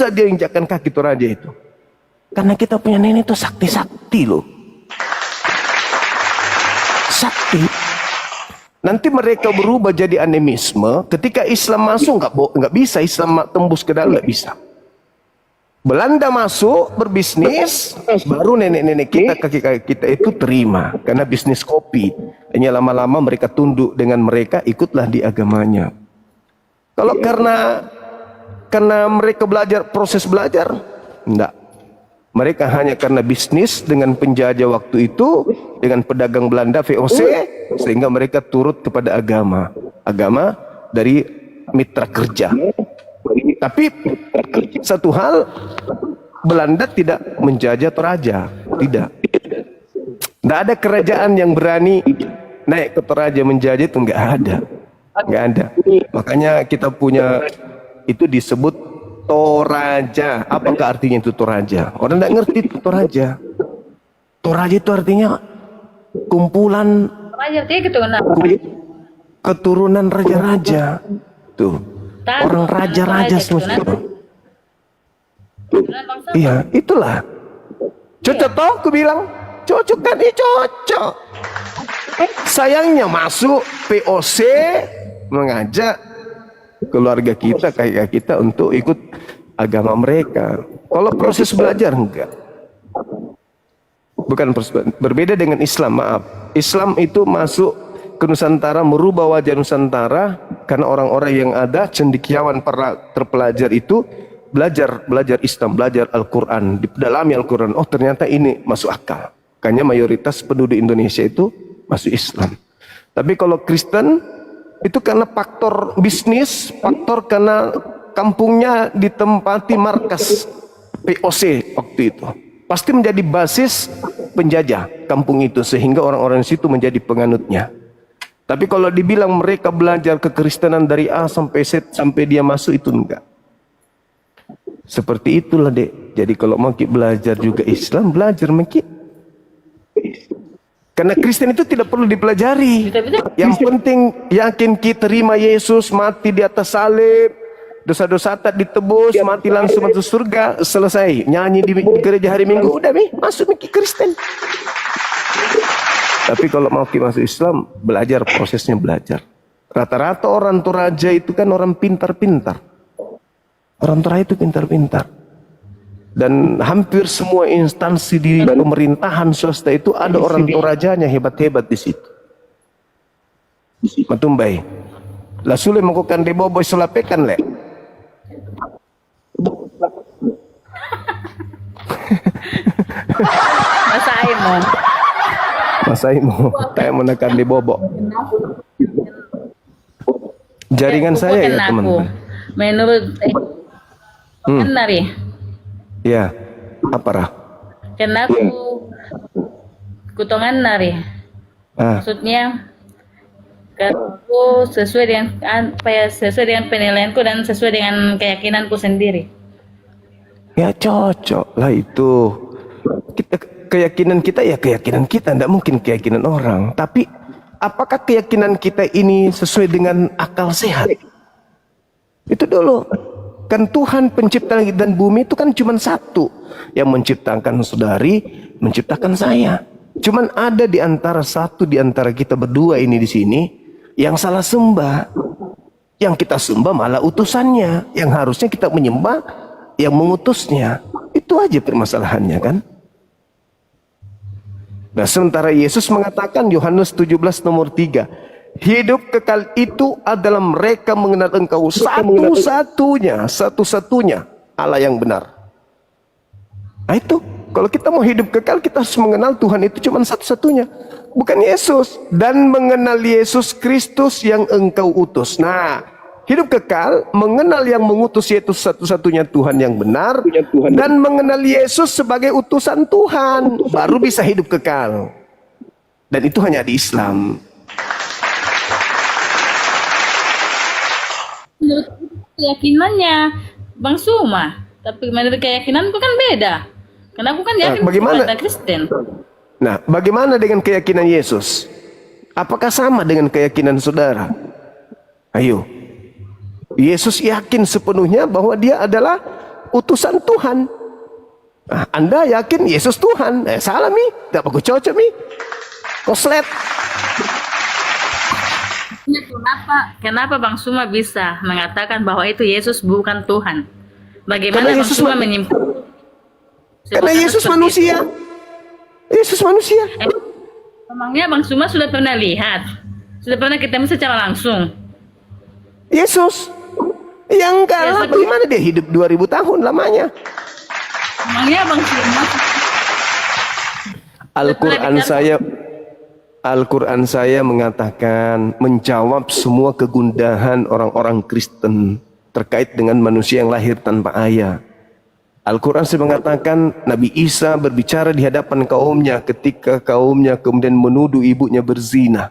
dia injakkan kaki Toraja itu? Karena kita punya nenek itu sakti-sakti loh. Sakti. Nanti mereka berubah jadi animisme. Ketika Islam masuk nggak bisa, Islam tembus ke dalam nggak bisa. Belanda masuk berbisnis, baru nenek-nenek kita, kakek-kakek kita itu terima karena bisnis kopi. Hanya lama-lama mereka tunduk dengan mereka, ikutlah di agamanya. Kalau karena mereka belajar, proses belajar, enggak. Mereka hanya karena bisnis dengan penjajah waktu itu, dengan pedagang Belanda VOC, sehingga mereka turut kepada agama dari mitra kerja. Tapi satu hal, Belanda tidak menjajah Toraja, tidak ada kerajaan yang berani naik ke Toraja menjajah, itu nggak ada. Makanya kita punya itu disebut Toraja. Apakah artinya itu Toraja? Orang tidak ngerti itu Toraja. Toraja itu artinya kumpulan keturunan raja-raja. Tuh, orang raja-raja semua. Iya, itulah. Cocok toh, aku bilang. Cocok kan? Cocok. Sayangnya masuk POC mengajak keluarga kita, kayak kita untuk ikut agama mereka. Kalau proses belajar enggak. Bukan berbeda dengan Islam, maaf. Islam itu masuk ke Nusantara, merubah wajah Nusantara karena orang-orang yang ada cendekiawan para terpelajar itu belajar Islam, belajar Al-Quran, dipedalami Al-Quran. Oh, ternyata ini masuk akal. Makanya mayoritas penduduk Indonesia itu masuk Islam. Tapi kalau Kristen itu karena faktor bisnis, faktor karena kampungnya ditempati markas POC waktu itu. Pasti menjadi basis penjajah kampung itu, sehingga orang-orang di situ menjadi penganutnya. Tapi kalau dibilang mereka belajar kekristenan dari A sampai Z sampai dia masuk, itu enggak. Seperti itulah, Dek. Jadi kalau mau belajar juga Islam, belajar mungkin. Karena Kristen itu tidak perlu dipelajari. Yang penting yakin kita terima Yesus, mati di atas salib, dosa-dosa tak ditebus, mati langsung masuk surga, selesai. Nyanyi di gereja hari Minggu, udah masuk Kristen. Tapi kalau mau masuk Islam, belajar, prosesnya belajar. Rata-rata orang Toraja itu kan orang pintar-pintar. Orang Toraja itu pintar-pintar. Dan hampir semua instansi di pemerintahan swasta itu ada orang Torajanya hebat-hebat di situ. Matumbai. Lah sule mengkukan di boboy sulapekan le. Masaimu. Saya menekan di bobok. Jaringan saya ya teman-teman. Menurut nari. Ya, apa Rah? Karena kutongan nari. Maksudnya aku sesuai dengan penilaianku dan sesuai dengan keyakinanku sendiri. Ya cocok lah itu. Keyakinan kita ya keyakinan kita, tidak mungkin keyakinan orang. Tapi apakah keyakinan kita ini sesuai dengan akal sehat? Itu dulu. Kan Tuhan pencipta langit dan bumi itu kan cuma satu. Yang menciptakan saudari, menciptakan saya. Cuman ada di antara satu di antara kita berdua ini di sini yang salah sembah. Yang kita sembah malah utusannya. Yang harusnya kita menyembah yang mengutusnya. Itu aja permasalahannya kan. Nah, sementara Yesus mengatakan Yohanes 17 nomor 3. Hidup kekal itu adalah mereka mengenal engkau satu-satunya Allah yang benar. Nah itu, kalau kita mau hidup kekal, kita harus mengenal Tuhan itu cuma satu-satunya, bukan Yesus. Dan mengenal Yesus Kristus yang engkau utus. Nah, hidup kekal, mengenal yang mengutus yaitu satu-satunya Tuhan yang benar, dan mengenal Yesus sebagai utusan Tuhan, baru bisa hidup kekal. Dan itu hanya di Islam. Menurut keyakinannya Bang Suma, tapi menurut keyakinanku kan beda. Karena aku kan yakin pada Kristen. Nah, bagaimana dengan keyakinan Yesus? Apakah sama dengan keyakinan saudara? Ayo. Yesus yakin sepenuhnya bahwa dia adalah utusan Tuhan. Nah, Anda yakin Yesus Tuhan? Salah mi, tak bagus cocok mi. Koslet. Kenapa Bang Suma bisa mengatakan bahwa itu Yesus bukan Tuhan? Bagaimana Karena Bang Suma menyimpulkan? Karena Yesus manusia. Yesus manusia. Memangnya Bang Suma sudah pernah lihat? Sudah pernah ketemu secara langsung? Yesus. Yang enggak lah, bagaimana dia hidup 2000 tahun lamanya? Memangnya Bang Suma Al-Quran saya mengatakan, menjawab semua kegundahan orang-orang Kristen terkait dengan manusia yang lahir tanpa ayah. Al-Quran saya mengatakan Nabi Isa berbicara di hadapan kaumnya ketika kaumnya kemudian menuduh ibunya berzina.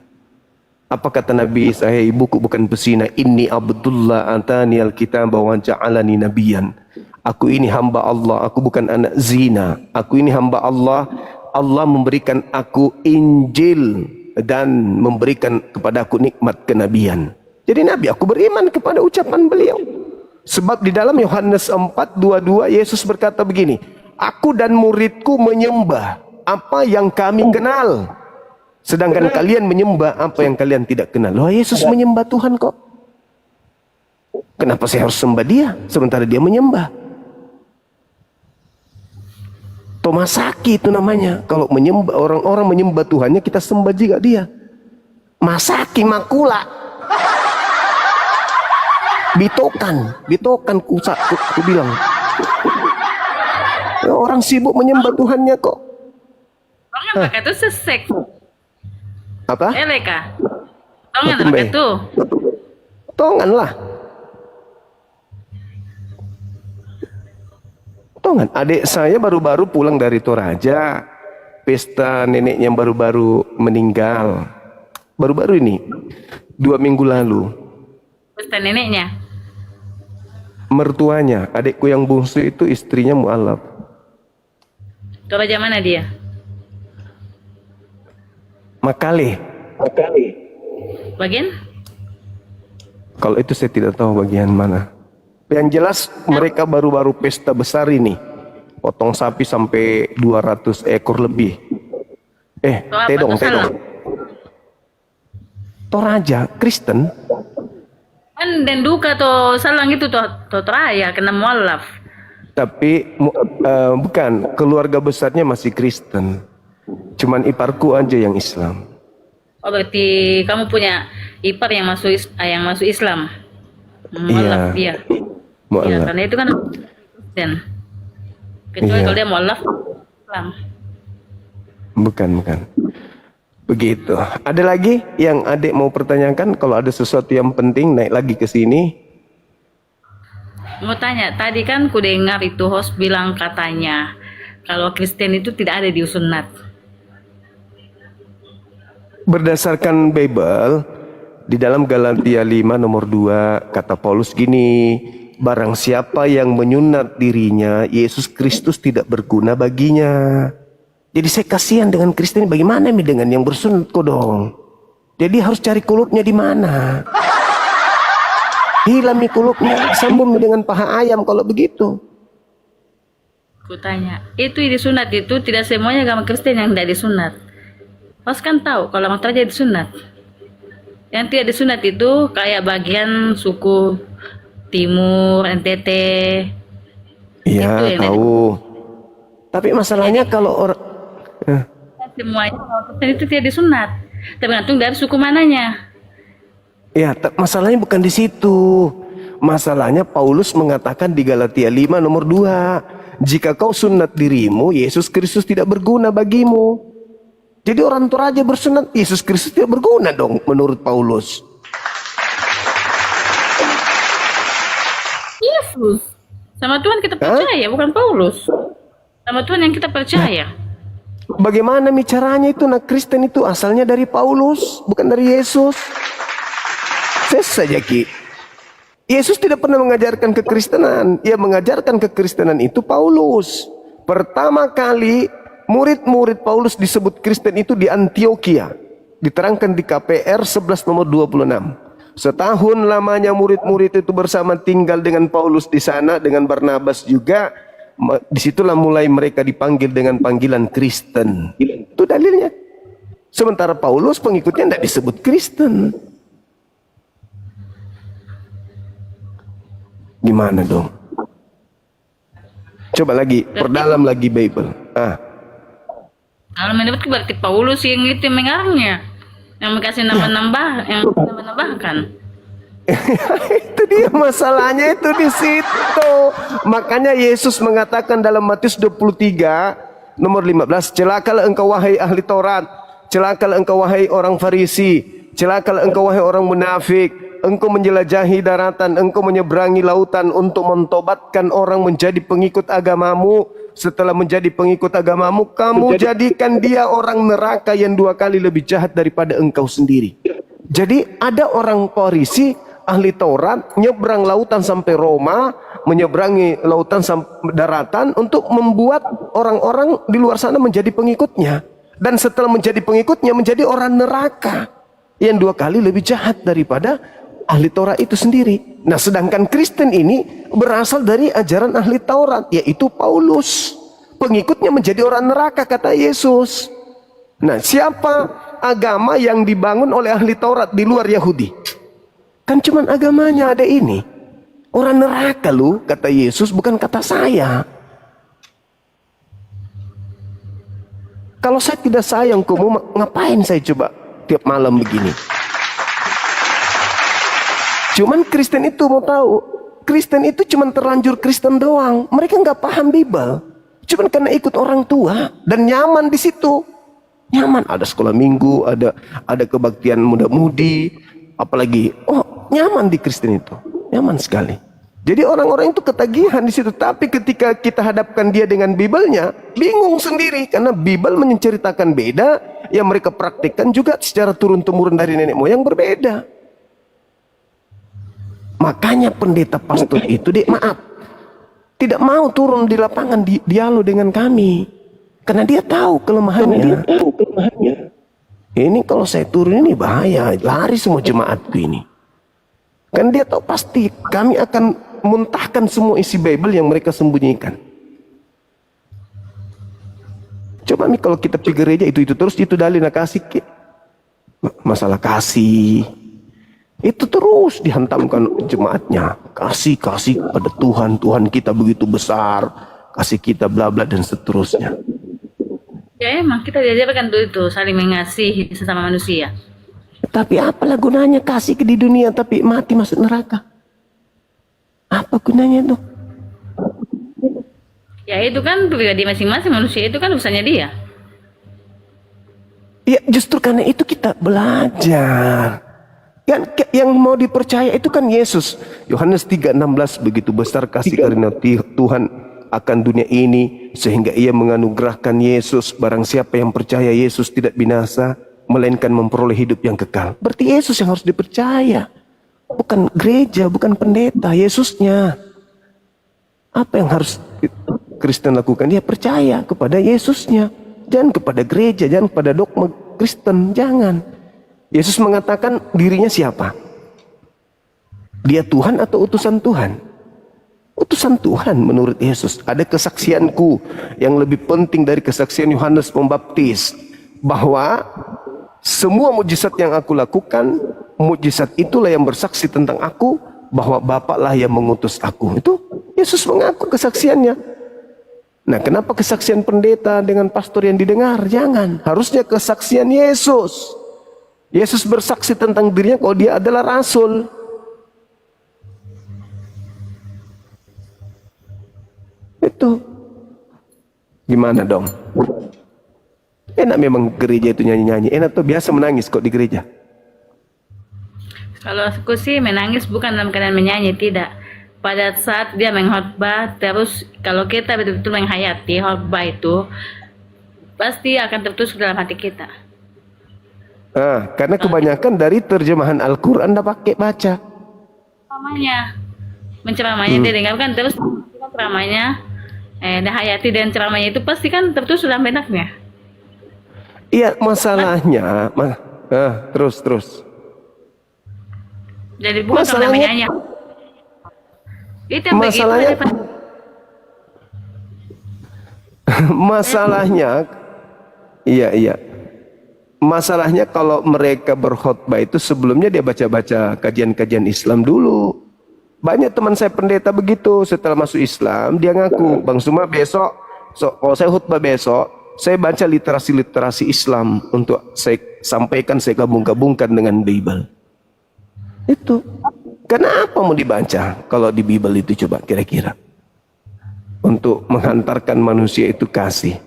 Apa kata Nabi Isa? Ibuku bukan pezina. Inni Abdullah atani al-kitab wa ja'alani nabiyan. Aku ini hamba Allah, aku bukan anak zina. Aku ini hamba Allah. Allah memberikan aku Injil dan memberikan kepada aku nikmat kenabian. Jadi Nabi, aku beriman kepada ucapan beliau. Sebab di dalam Yohanes 4:22 Yesus berkata begini, aku dan muridku menyembah apa yang kami kenal, sedangkan kalian menyembah apa yang kalian tidak kenal. Loh, Yesus menyembah Tuhan kok. Kenapa saya harus sembah dia sementara dia menyembah? Tomasaki itu namanya. Kalau menyembah orang-orang menyembah Tuhannya, kita sembah juga dia. Masaki makula. Bitokan ku bilang. Ya, orang sibuk menyembah Tuhannya kok. Orang pakai itu sesek. Apa? Eleka. Tongan pakai itu. Tongan lah. Tongan. Adik saya baru-baru pulang dari Toraja. Pesta neneknya yang baru-baru meninggal. Baru-baru ini. 2 minggu lalu. Pesta neneknya. Mertuanya, adikku yang bungsu itu istrinya mualaf. Toraja mana dia? Makale. Bagian? Kalau itu saya tidak tahu bagian mana. Yang jelas mereka baru-baru pesta besar ini. Potong sapi sampai 200 ekor lebih. Tedong. Toraja, Kristen. Dan duka to salang itu to Toraja kena mualaf. Tapi bukan, keluarga besarnya masih Kristen. Cuman iparku aja yang Islam. Oh, berarti kamu punya ipar yang masuk Islam. Mualaf dia. Mualaf. Ya, karena itu kan Kristen. Kecuali kalau dia mualaf Islam. Bukan. Begitu. Ada lagi yang adik mau pertanyakan? Kalau ada sesuatu yang penting naik lagi ke sini. Mau tanya, tadi kan ku dengar itu host bilang katanya kalau Kristen itu tidak ada di sunat. Berdasarkan Bible, di dalam Galatia 5 nomor 2 kata Paulus gini, barang siapa yang menyunat dirinya, Yesus Kristus tidak berguna baginya. Jadi saya kasihan dengan Kristen, bagaimana dengan yang bersunat kok dong? Jadi harus cari kulupnya di mana? Hilang kulupnya, sambung dengan paha ayam kalau begitu. Ku tanya, itu disunat itu tidak semuanya agama Kristen yang tidak disunat. Pas kan tahu kalau orang Toraja disunat. Yang tidak disunat itu kayak bagian suku Timur, NTT. Iya, tahu. Tapi masalahnya kalau orang semuanya Kristen itu tidak disunat, tergantung dari suku mananya. Ya, masalahnya bukan di situ. Masalahnya Paulus mengatakan di Galatia 5 nomor 2, jika kau sunat dirimu, Yesus Kristus tidak berguna bagimu. Jadi orang Toraja bersunat, Yesus Kristus tidak berguna dong menurut Paulus. Yesus sama Tuhan kita percaya, bukan Paulus. Sama Tuhan yang kita percaya. Bagaimana caranya itu? Nah, Kristen itu asalnya dari Paulus, bukan dari Yesus. Saja Ki. Yesus tidak pernah mengajarkan kekristenan. Ia mengajarkan kekristenan itu Paulus. Pertama kali murid-murid Paulus disebut Kristen itu di Antioquia. Diterangkan di KPR 11 nomor 26. Setahun lamanya murid-murid itu bersama tinggal dengan Paulus di sana, dengan Barnabas juga. Disitulah mulai mereka dipanggil dengan panggilan Kristen. Itu dalilnya. Sementara Paulus pengikutnya tidak disebut Kristen. Gimana dong? Coba lagi, perdalam lagi Bible. Kalau mendapat berarti Paulus yang itu yang mengarangnya, yang kasih nambah-nambah, yang nambah-nambahkan. Itu dia masalahnya, itu di situ. Makanya Yesus mengatakan dalam Matius 23 nomor 15, celakalah engkau wahai ahli Taurat, celakalah engkau wahai orang Farisi, celakalah engkau wahai orang munafik. Engkau menjelajahi daratan, engkau menyeberangi lautan untuk mentobatkan orang menjadi pengikut agamamu. Setelah menjadi pengikut agamamu, kamu jadikan dia orang neraka yang 2 kali lebih jahat daripada engkau sendiri. Jadi ada orang Farisi, ahli Taurat, nyebrang lautan sampai Roma, menyeberangi lautan sampai daratan untuk membuat orang-orang di luar sana menjadi pengikutnya. Dan setelah menjadi pengikutnya, menjadi orang neraka yang 2 kali lebih jahat daripada ahli Taurat itu sendiri. Nah, sedangkan Kristen ini berasal dari ajaran ahli Taurat, yaitu Paulus. Pengikutnya menjadi orang neraka, kata Yesus. Nah, siapa agama yang dibangun oleh ahli Taurat di luar Yahudi? Kan cuman agamanya ada ini. Orang neraka lu, kata Yesus, bukan kata saya. Kalau saya tidak sayang kamu, ngapain saya coba tiap malam begini? Cuman Kristen itu mau tahu, Kristen itu cuman terlanjur Kristen doang. Mereka nggak paham Bible. Cuman karena ikut orang tua dan nyaman di situ. Nyaman, ada sekolah minggu, ada kebaktian muda-mudi, apalagi nyaman di Kristen itu. Nyaman sekali. Jadi orang-orang itu ketagihan di situ, tapi ketika kita hadapkan dia dengan Bible-nya, bingung sendiri karena Bible menceritakan beda, yang mereka praktikkan juga secara turun-temurun dari nenek moyang berbeda. Makanya pendeta pastor itu tidak mau turun di lapangan dialog dengan kami, karena dia tahu kelemahannya. Ini kalau saya turun ini bahaya, lari semua jemaatku ini. Kan dia tahu pasti kami akan muntahkan semua isi Bible yang mereka sembunyikan. Coba nih kalau kita pergi gereja itu terus, itu dalilnya kasih, masalah kasih. Itu terus dihantamkan jemaatnya. Kasih pada Tuhan. Tuhan kita begitu besar. Kasih kita bla bla dan seterusnya. Ya emang kita diajarkan itu saling mengasihi sesama manusia. Tapi apalah gunanya kasih di dunia tapi mati masuk neraka? Apa gunanya itu? Ya itu kan pribadi masing-masing manusia, itu kan urusannya dia. Ya justru karena itu kita belajar. Yang mau dipercaya itu kan Yesus. Yohanes 3:16, begitu besar kasih karunia Tuhan akan dunia ini sehingga ia menganugerahkan Yesus. Barang siapa yang percaya Yesus tidak binasa, melainkan memperoleh hidup yang kekal. Berarti Yesus yang harus dipercaya, bukan gereja, bukan pendeta. Yesusnya. Apa yang harus Kristen lakukan? Dia percaya kepada Yesusnya, jangan kepada gereja, jangan kepada dogma Kristen, jangan. Yesus mengatakan dirinya siapa? Dia Tuhan atau utusan Tuhan? Utusan Tuhan menurut Yesus. Ada kesaksianku yang lebih penting dari kesaksian Yohanes Pembaptis, bahwa semua mujizat yang aku lakukan, mujizat itulah yang bersaksi tentang aku, bahwa Bapaklah yang mengutus aku. Itu Yesus mengaku kesaksiannya. Nah, kenapa kesaksian pendeta dengan pastor yang didengar? Jangan. Harusnya kesaksian Yesus. Yesus bersaksi tentang dirinya kalau dia adalah rasul. Itu gimana dong? Enak memang gereja itu nyanyi-nyanyi. Enak tuh, biasa menangis kok di gereja. Kalau aku sih menangis bukan dalam keadaan menyanyi, tidak. Pada saat dia mengkhotbah, terus kalau kita betul-betul menghayati khotbah itu, pasti akan tertusuk dalam hati kita. Karena kebanyakan dari terjemahan Al-Quran dah pakai baca. Menceramanya dia dengarkan terus ceramahnya, hayati dan ceramahnya itu pasti kan tertusuk dalam benaknya. Iya, masalahnya terus. Jadi bukan kalau Masalahnya- namanya hanya. Itu yang begitu Masalahnya- daripada Masalahnya, iya. Masalahnya kalau mereka berkhutbah itu sebelumnya dia baca-baca kajian-kajian Islam dulu. Banyak teman saya pendeta begitu, setelah masuk Islam dia ngaku, Bang Suma besok, kalau saya khutbah besok, saya baca literasi-literasi Islam untuk saya sampaikan, saya gabung-gabungkan dengan Bible. Itu. Kenapa mau dibaca kalau di Bible itu coba kira-kira? Untuk menghantarkan manusia itu kasih.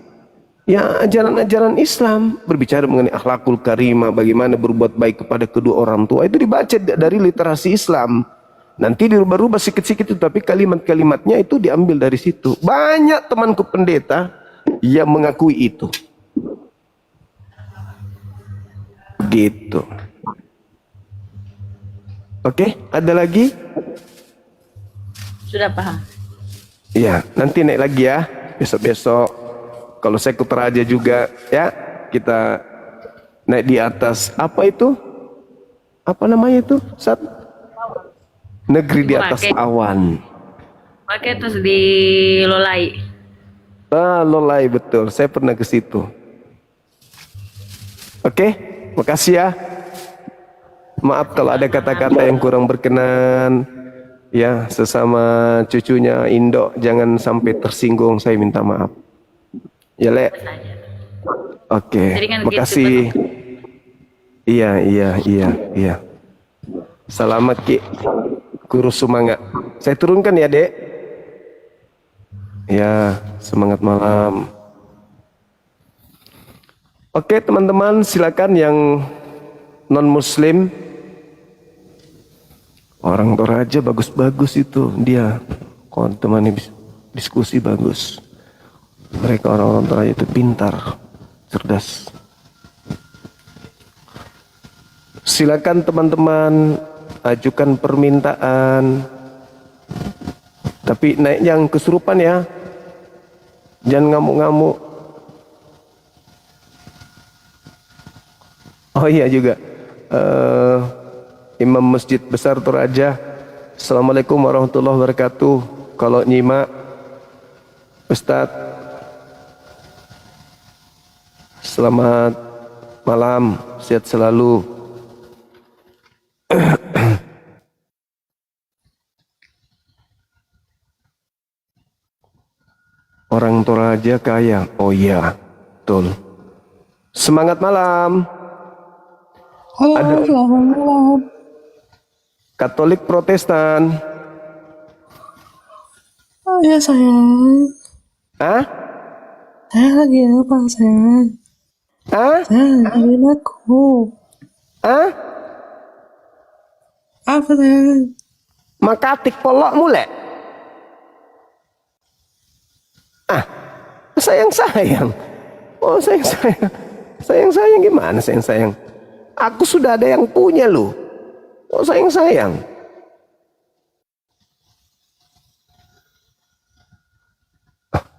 Ya ajaran-ajaran Islam berbicara mengenai akhlakul karimah, bagaimana berbuat baik kepada kedua orang tua, itu dibaca dari literasi Islam. Nanti dirubah-rubah sikit-sikit, tapi kalimat-kalimatnya itu diambil dari situ. Banyak temanku pendeta yang mengakui itu. Gitu. Oke, ada lagi? sudah paham. Iya, nanti naik lagi ya. Besok-besok kalau saya ke Toraja juga ya, kita naik di atas apa itu? Apa namanya itu? Negeri di atas Pakai. awan. Pakai terus di Lolai. Lolai betul. Saya pernah ke situ. Oke, makasih ya. Maaf kalau ada kata-kata yang kurang berkenan. Ya, sesama cucunya Indo jangan sampai tersinggung, saya minta maaf. Ya, Le. Oke, Jadi kan makasih. Iya. Selamat Ki. Kurus semangat. Saya turunkan ya, Dek. Ya, semangat malam. Oke, teman-teman, silakan yang non-muslim. Orang Toraja bagus-bagus itu dia. Kalau teman diskusi bagus. Mereka orang-orang Toraja itu pintar, cerdas. Silakan teman-teman ajukan permintaan. Tapi naik yang kesurupan ya. Jangan ngamuk-ngamuk. Oh iya juga. Imam Masjid Besar Toraja. Assalamualaikum warahmatullahi wabarakatuh. Kalau nyimak Ustadz, selamat malam, sehat selalu. Orang Toraja kaya. Oh iya, betul. Semangat malam. Halo, Ada- selamat malam. Katolik Protestan. Oh ya sayang, Hah? saya lagi apa sayang? Hah? Saya lagi aku. Hah? Apa sayang? Makatik polok mulai. Sayang. Oh sayang. Sayang gimana sayang? Aku sudah ada yang punya loh. Oh sayang.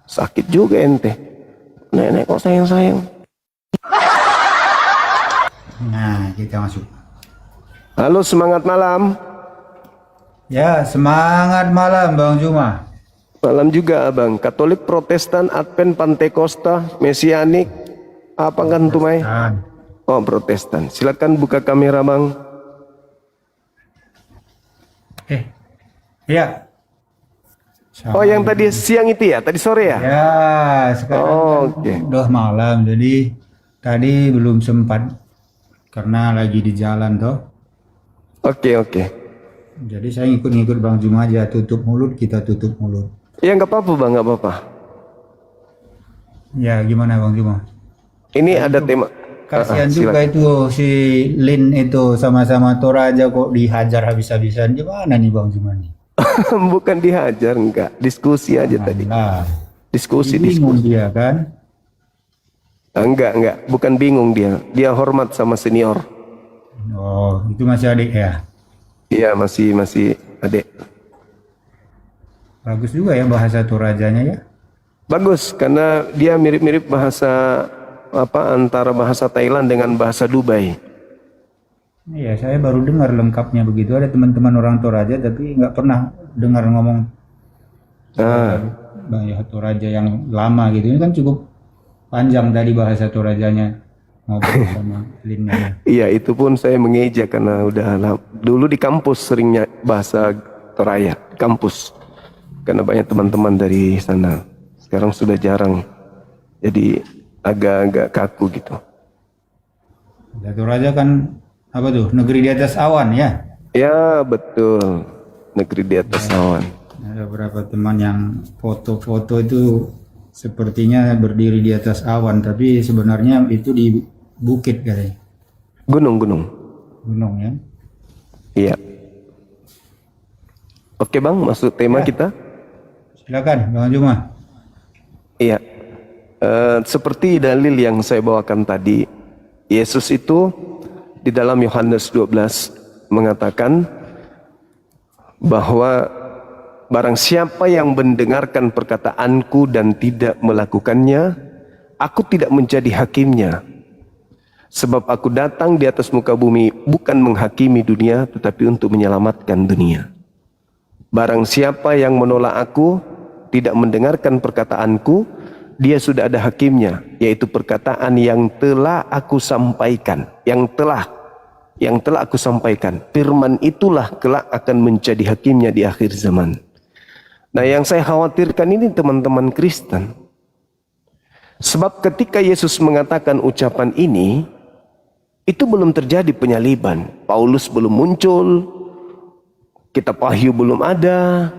Sakit juga ente. Nenek kok sayang. Nah, kita masuk. Halo, semangat malam. Ya, semangat malam Bang Juma. Malam juga abang. Katolik, Protestan, Advent, Pantekosta, Mesianik. Apa kan tumai? Ah, Oh Protestan. Silakan buka kamera bang. ya. Oh yang tadi siang itu ya? Tadi sore ya? Ya, sekarang Oh, kan oke. udah malam, jadi tadi belum sempat karena lagi di jalan toh. Oke. Jadi saya ngikut Bang Juma aja, tutup mulut, kita tutup mulut. Ya nggak apa-apa bang, nggak apa-apa. Ya, gimana Bang Juma? Ini ada tema. Kasihan Silakan. juga itu si Lin itu sama-sama Toraja kok dihajar habis-habisan. Gimana nih Bang Juma nih? Bukan dihajar, enggak. Diskusi aja tadi. Nah, Diskusi. bingung dia kan? Enggak. Bukan bingung dia. Dia hormat sama senior. Oh, itu masih adik ya? Iya masih adik. Bagus juga ya bahasa Torajanya ya. Bagus karena dia mirip-mirip bahasa antara bahasa Thailand dengan bahasa Dubai. Iya, saya baru dengar lengkapnya begitu. Ada teman-teman orang Toraja tapi nggak pernah dengar ngomong bahasa Toraja yang lama gitu. Ini kan cukup panjang tadi bahasa Torajanya ngobrol sama Linnya. Iya, itu pun saya mengeja karena dulu di kampus seringnya bahasa Toraya, kampus. Karena banyak teman-teman dari sana. Sekarang sudah jarang. Jadi agak-agak kaku gitu. Toraja kan apa tuh? Negeri di atas awan ya. Ya, betul. Negeri di atas awan. Ada beberapa teman yang foto-foto itu sepertinya berdiri di atas awan, tapi sebenarnya itu di bukit katanya. Gunung Gunung ya. Iya. Oke Bang, masuk tema kita. Silakan Bang Juma. Iya. Seperti dalil yang saya bawakan tadi, Yesus itu di dalam Yohanes 12 mengatakan bahwa barang siapa yang mendengarkan perkataanku dan tidak melakukannya, aku tidak menjadi hakimnya. Sebab aku datang di atas muka bumi bukan menghakimi dunia, tetapi untuk menyelamatkan dunia. Barang siapa yang menolak aku, tidak mendengarkan perkataanku, dia sudah ada hakimnya, yaitu perkataan yang telah aku sampaikan. Yang telah aku sampaikan. Firman itulah kelak akan menjadi hakimnya di akhir zaman. Nah, yang saya khawatirkan ini teman-teman Kristen. Sebab ketika Yesus mengatakan ucapan ini, itu belum terjadi penyaliban. Paulus belum muncul, kitab Wahyu belum ada.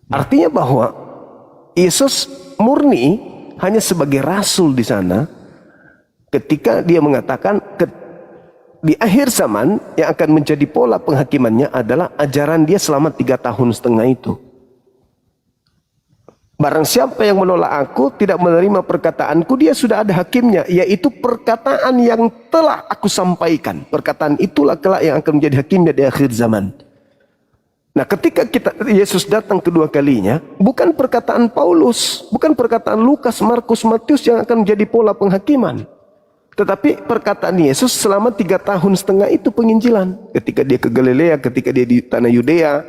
Artinya bahwa Yesus murni hanya sebagai rasul di sana ketika dia mengatakan di akhir zaman yang akan menjadi pola penghakimannya adalah ajaran dia selama 3,5 tahun itu. Barang siapa yang menolak aku, tidak menerima perkataanku, dia sudah ada hakimnya, yaitu perkataan yang telah aku sampaikan. Perkataan itulah kelak yang akan menjadi hakimnya di akhir zaman. Nah, ketika Yesus datang kedua kalinya, bukan perkataan Paulus, bukan perkataan Lukas, Markus, Matius yang akan menjadi pola penghakiman. Tetapi perkataan Yesus selama 3,5 tahun itu penginjilan. Ketika dia ke Galilea, ketika dia di tanah Yudea,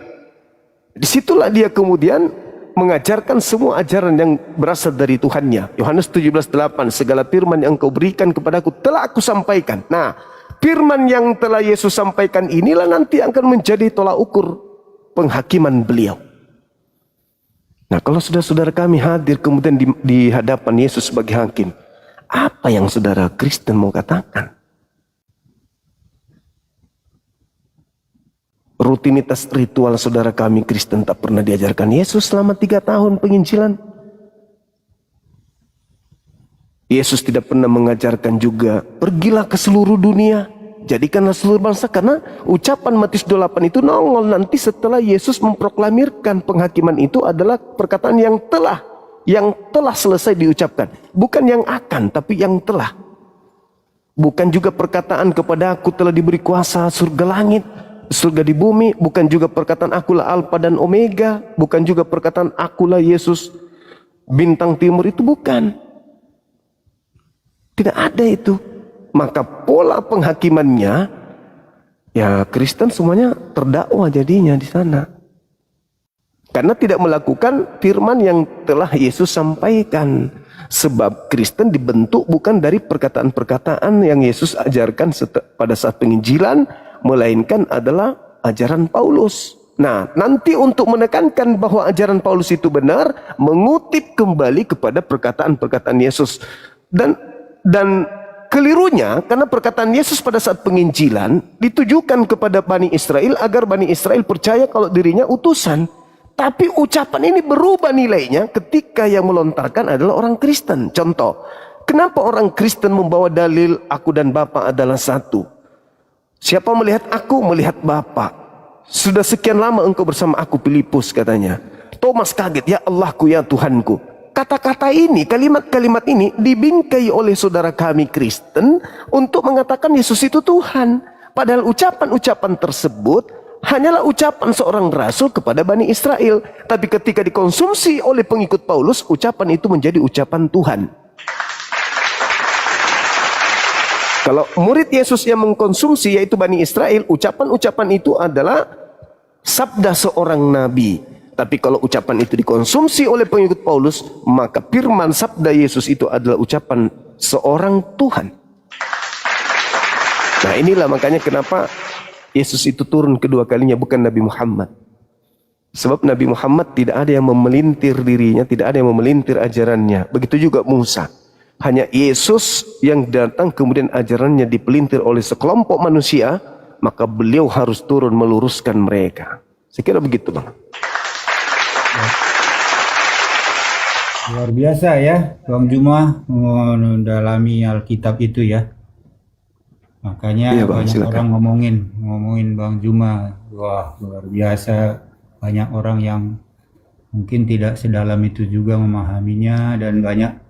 disitulah dia kemudian mengajarkan semua ajaran yang berasal dari Tuhannya. Yohanes 17:8, segala firman yang engkau berikan kepadaku telah aku sampaikan. Nah, firman yang telah Yesus sampaikan inilah nanti akan menjadi tolak ukur penghakiman beliau. Nah, kalau saudara kami hadir kemudian di hadapan Yesus sebagai hakim, apa yang saudara Kristen mau katakan? Rutinitas ritual saudara kami Kristen tak pernah diajarkan Yesus selama 3 tahun penginjilan. Yesus tidak pernah mengajarkan juga, pergilah ke seluruh dunia, jadikanlah seluruh bangsa. Karena ucapan Matius 28 itu nongol nanti setelah Yesus memproklamirkan penghakiman itu adalah perkataan yang telah selesai diucapkan. Bukan yang akan, tapi yang telah. Bukan juga perkataan kepada aku telah diberi kuasa surga langit, surga di bumi. Bukan juga perkataan akulah Alfa dan Omega. Bukan juga perkataan akulah Yesus bintang timur. Itu bukan. Tidak ada itu. Maka pola penghakimannya, ya Kristen semuanya terdakwa jadinya di sana. Karena tidak melakukan firman yang telah Yesus sampaikan. Sebab Kristen dibentuk bukan dari perkataan-perkataan yang Yesus ajarkan pada saat penginjilan, melainkan adalah ajaran Paulus. Nah, nanti untuk menekankan bahwa ajaran Paulus itu benar, mengutip kembali kepada perkataan-perkataan Yesus. Dan kelirunya, karena perkataan Yesus pada saat penginjilan ditujukan kepada Bani Israel agar Bani Israel percaya kalau dirinya utusan. Tapi ucapan ini berubah nilainya ketika yang melontarkan adalah orang Kristen. Contoh, kenapa orang Kristen membawa dalil aku dan Bapa adalah satu? Siapa melihat aku, melihat Bapa. Sudah sekian lama engkau bersama aku, Filipus katanya. Thomas kaget, ya Allahku, ya Tuhanku. Kata-kata ini, kalimat-kalimat ini dibingkai oleh saudara kami Kristen untuk mengatakan Yesus itu Tuhan. Padahal ucapan-ucapan tersebut hanyalah ucapan seorang rasul kepada Bani Israel. Tapi ketika dikonsumsi oleh pengikut Paulus, ucapan itu menjadi ucapan Tuhan. Kalau murid Yesus yang mengkonsumsi yaitu Bani Israel, ucapan-ucapan itu adalah sabda seorang nabi. Tapi kalau ucapan itu dikonsumsi oleh pengikut Paulus, maka firman sabda Yesus itu adalah ucapan seorang Tuhan. Nah inilah makanya kenapa Yesus itu turun kedua kalinya, bukan Nabi Muhammad. Sebab Nabi Muhammad tidak ada yang memelintir dirinya, tidak ada yang memelintir ajarannya. Begitu juga Musa. Hanya Yesus yang datang kemudian ajarannya dipelintir oleh sekelompok manusia, maka beliau harus turun meluruskan mereka. Saya kira begitu, Bang. Luar biasa ya, Bang Juma mendalami Alkitab itu ya. Makanya Iya, Bang, banyak silakan. orang ngomongin Bang Juma. Wah, luar biasa. Banyak orang yang mungkin tidak sedalam itu juga memahaminya, dan banyak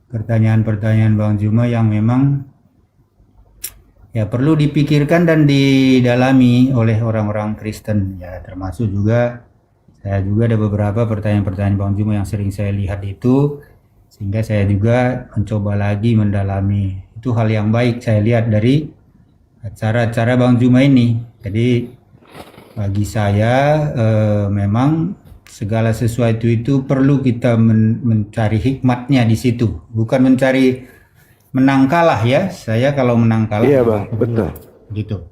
pertanyaan-pertanyaan Bang Juma yang memang ya perlu dipikirkan dan didalami oleh orang-orang Kristen ya, termasuk juga saya juga ada beberapa pertanyaan-pertanyaan Bang Juma yang sering saya lihat itu, sehingga saya juga mencoba lagi mendalami. Itu hal yang baik saya lihat dari acara-acara Bang Juma ini. Jadi bagi saya memang segala sesuatu itu perlu kita mencari hikmatnya di situ, bukan mencari menang kalah ya. Saya kalau menang kalah Iya, Bang, betul. gitu.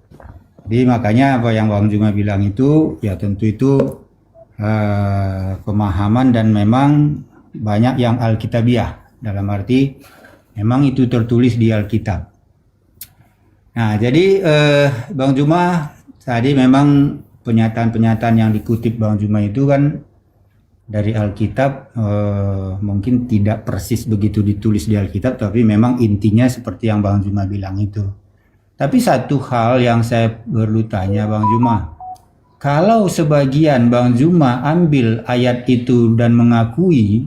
Jadi makanya apa yang Bang Juma bilang itu ya tentu itu pemahaman, dan memang banyak yang alkitabiah, dalam arti memang itu tertulis di Alkitab. Nah jadi Bang Juma tadi memang pernyataan-pernyataan yang dikutip Bang Juma itu kan dari Alkitab, mungkin tidak persis begitu ditulis di Alkitab, tapi memang intinya seperti yang Bang Juma bilang itu. Tapi satu hal yang saya perlu tanya Bang Juma, kalau sebagian Bang Juma ambil ayat itu dan mengakui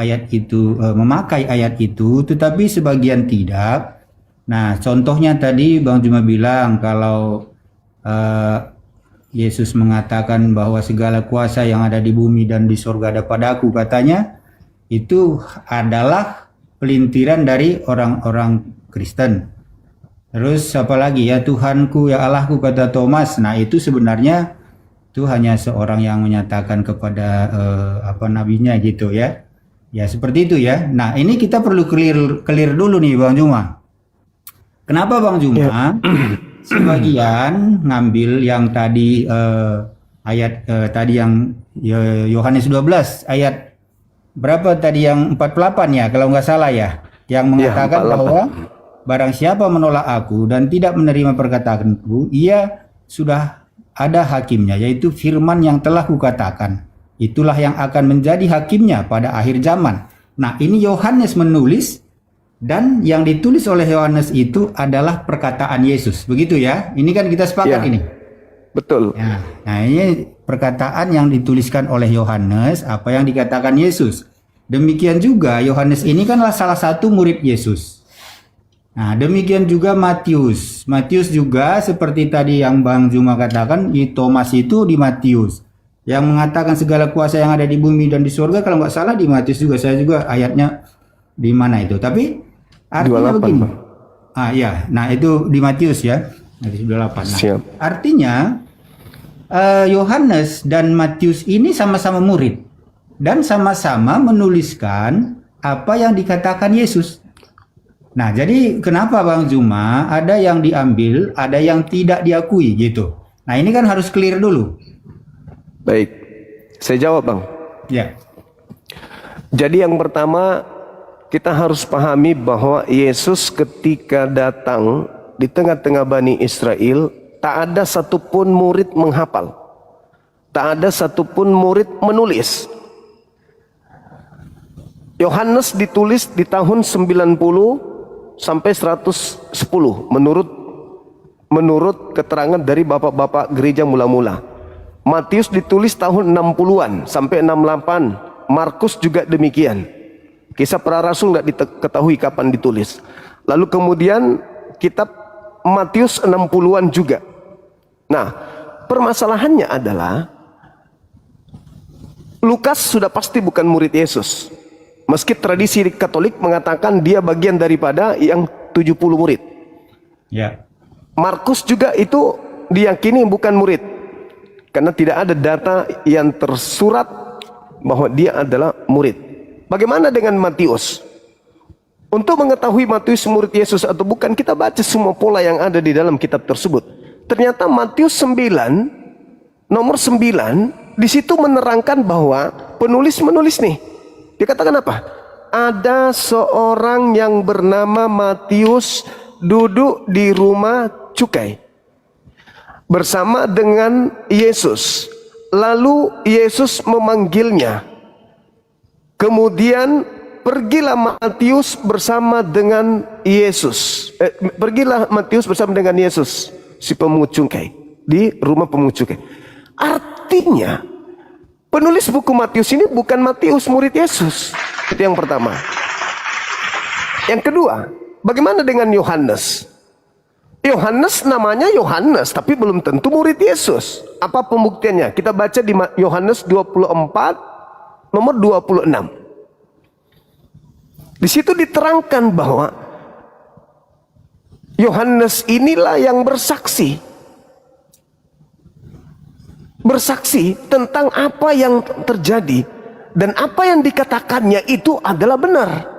ayat itu, memakai ayat itu, tetapi sebagian tidak. Nah, contohnya tadi Bang Juma bilang kalau Yesus mengatakan bahwa segala kuasa yang ada di bumi dan di sorga ada padaku, katanya itu adalah pelintiran dari orang-orang Kristen. Terus apa lagi ya, Tuhanku ya Allahku, kata Thomas. Nah itu sebenarnya itu hanya seorang yang menyatakan kepada nabinya gitu ya. Ya seperti itu ya. Nah ini kita perlu clear dulu nih Bang Juma. Kenapa Bang Juma sebagian ngambil yang tadi ayat tadi yang Yohanes 12 ayat berapa tadi, yang 48 ya kalau nggak salah ya, yang mengatakan bahwa barang siapa menolak aku dan tidak menerima perkataanku, ia sudah ada hakimnya, yaitu firman yang telah kukatakan. Itulah yang akan menjadi hakimnya pada akhir zaman. Nah ini Yohanes menulis, dan yang ditulis oleh Yohanes itu adalah perkataan Yesus. Begitu ya, ini kan kita sepakat ini. Betul. Ya, nah ini perkataan yang dituliskan oleh Yohanes, apa yang dikatakan Yesus. Demikian juga Yohanes ini kanlah salah satu murid Yesus. Nah demikian juga Matius. Matius juga seperti tadi yang Bang Juma katakan, Thomas itu di Matius. Yang mengatakan segala kuasa yang ada di bumi dan di surga, kalau nggak salah di Matius juga. Saya juga ayatnya di mana itu. Tapi artinya 28, begini. Bang. Ya, nah itu di Matius ya. Di 28. Nah, Siap. artinya Yohanes dan Matius ini sama-sama murid dan sama-sama menuliskan apa yang dikatakan Yesus. Nah, jadi kenapa Bang Juma ada yang diambil, ada yang tidak diakui gitu. Nah, ini kan harus clear dulu. Baik. Saya jawab, Bang. Ya. Jadi yang pertama, kita harus pahami bahwa Yesus ketika datang di tengah-tengah Bani Israel, tak ada satupun murid menghafal. Tak ada satupun murid menulis. Yohanes ditulis di tahun 90 sampai 110 menurut keterangan dari bapak-bapak gereja mula-mula. Matius ditulis tahun 60-an sampai 68. Markus juga demikian. Kisah para Rasul nggak diketahui kapan ditulis. Lalu kemudian kitab Matius 60-an juga. Nah, permasalahannya adalah Lukas sudah pasti bukan murid Yesus. Meski tradisi Katolik mengatakan dia bagian daripada yang 70 murid. Ya. Markus juga itu diyakini bukan murid. Karena tidak ada data yang tersurat bahwa dia adalah murid. Bagaimana dengan Matius? Untuk mengetahui Matius murid Yesus atau bukan, kita baca semua pola yang ada di dalam kitab tersebut. Ternyata Matius 9, nomor 9, di situ menerangkan bahwa penulis menulis nih. Dia katakan apa? Ada seorang yang bernama Matius duduk di rumah cukai bersama dengan Yesus. Lalu Yesus memanggilnya. Kemudian pergilah Matius bersama dengan Yesus. Pergilah Matius bersama dengan Yesus, si pemungut cukai, di rumah pemungut cukai. Artinya, penulis buku Matius ini bukan Matius murid Yesus. Itu yang pertama. Yang kedua, bagaimana dengan Yohanes? Yohanes namanya Yohanes, tapi belum tentu murid Yesus. Apa pembuktiannya? Kita baca di Yohanes 24, nomor 26. Di situ diterangkan bahwa Yohanes inilah yang bersaksi. Bersaksi tentang apa yang terjadi. Dan apa yang dikatakannya itu adalah benar.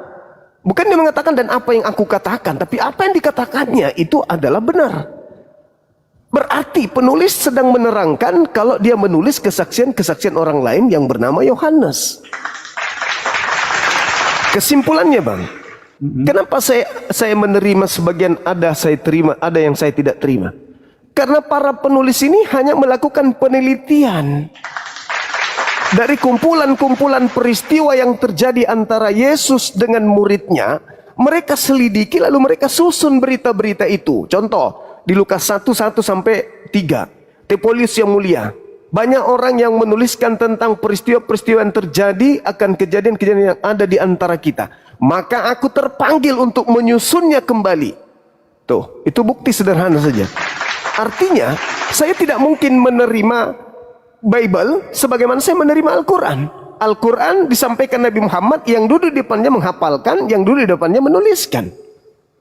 Bukan dia mengatakan dan apa yang aku katakan, tapi apa yang dikatakannya itu adalah benar. Berarti penulis sedang menerangkan kalau dia menulis kesaksian-kesaksian orang lain yang bernama Yohanes. Kesimpulannya, Bang, kenapa saya menerima sebagian, ada saya terima, ada yang saya tidak terima? Karena para penulis ini hanya melakukan penelitian dari kumpulan-kumpulan peristiwa yang terjadi antara Yesus dengan muridnya. Mereka selidiki lalu mereka susun berita-berita itu. Contoh di Lukas 1:1 sampai 3. Tepolius yang mulia, banyak orang yang menuliskan tentang peristiwa-peristiwa yang terjadi, akan kejadian-kejadian yang ada di antara kita. Maka aku terpanggil untuk menyusunnya kembali. Tuh, itu bukti sederhana saja. Artinya, saya tidak mungkin menerima Bible sebagaimana saya menerima Al-Quran. Al-Quran disampaikan Nabi Muhammad, yang duduk di depannya menghafalkan, yang duduk di depannya menuliskan.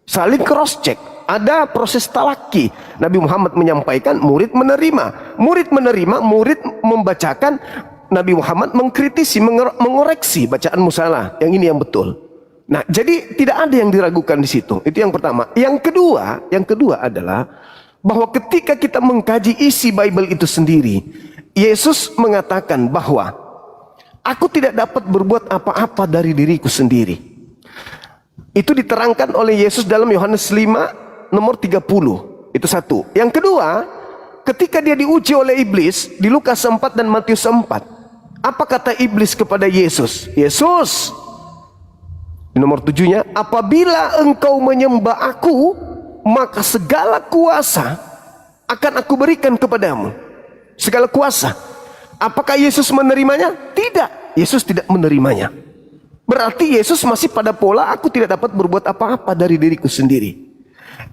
Saling cross check. Ada proses talaki. Nabi Muhammad menyampaikan, murid menerima. Murid menerima, murid membacakan, Nabi Muhammad mengkritisi, mengoreksi bacaanmu salah, yang ini yang betul. Nah, jadi tidak ada yang diragukan di situ. Itu yang pertama. Yang kedua adalah bahwa ketika kita mengkaji isi Bible itu sendiri, Yesus mengatakan bahwa aku tidak dapat berbuat apa-apa dari diriku sendiri. Itu diterangkan oleh Yesus dalam Yohanes 5 nomor 30. Itu satu. Yang kedua, ketika dia diuji oleh iblis di Lukas 4 dan Matius 4, apa kata iblis kepada Yesus? Yesus, di nomor 7-nya, apabila engkau menyembah aku, maka segala kuasa akan aku berikan kepadamu. Segala kuasa. Apakah Yesus menerimanya? Tidak. Yesus tidak menerimanya. Berarti Yesus masih pada pola aku tidak dapat berbuat apa-apa dari diriku sendiri.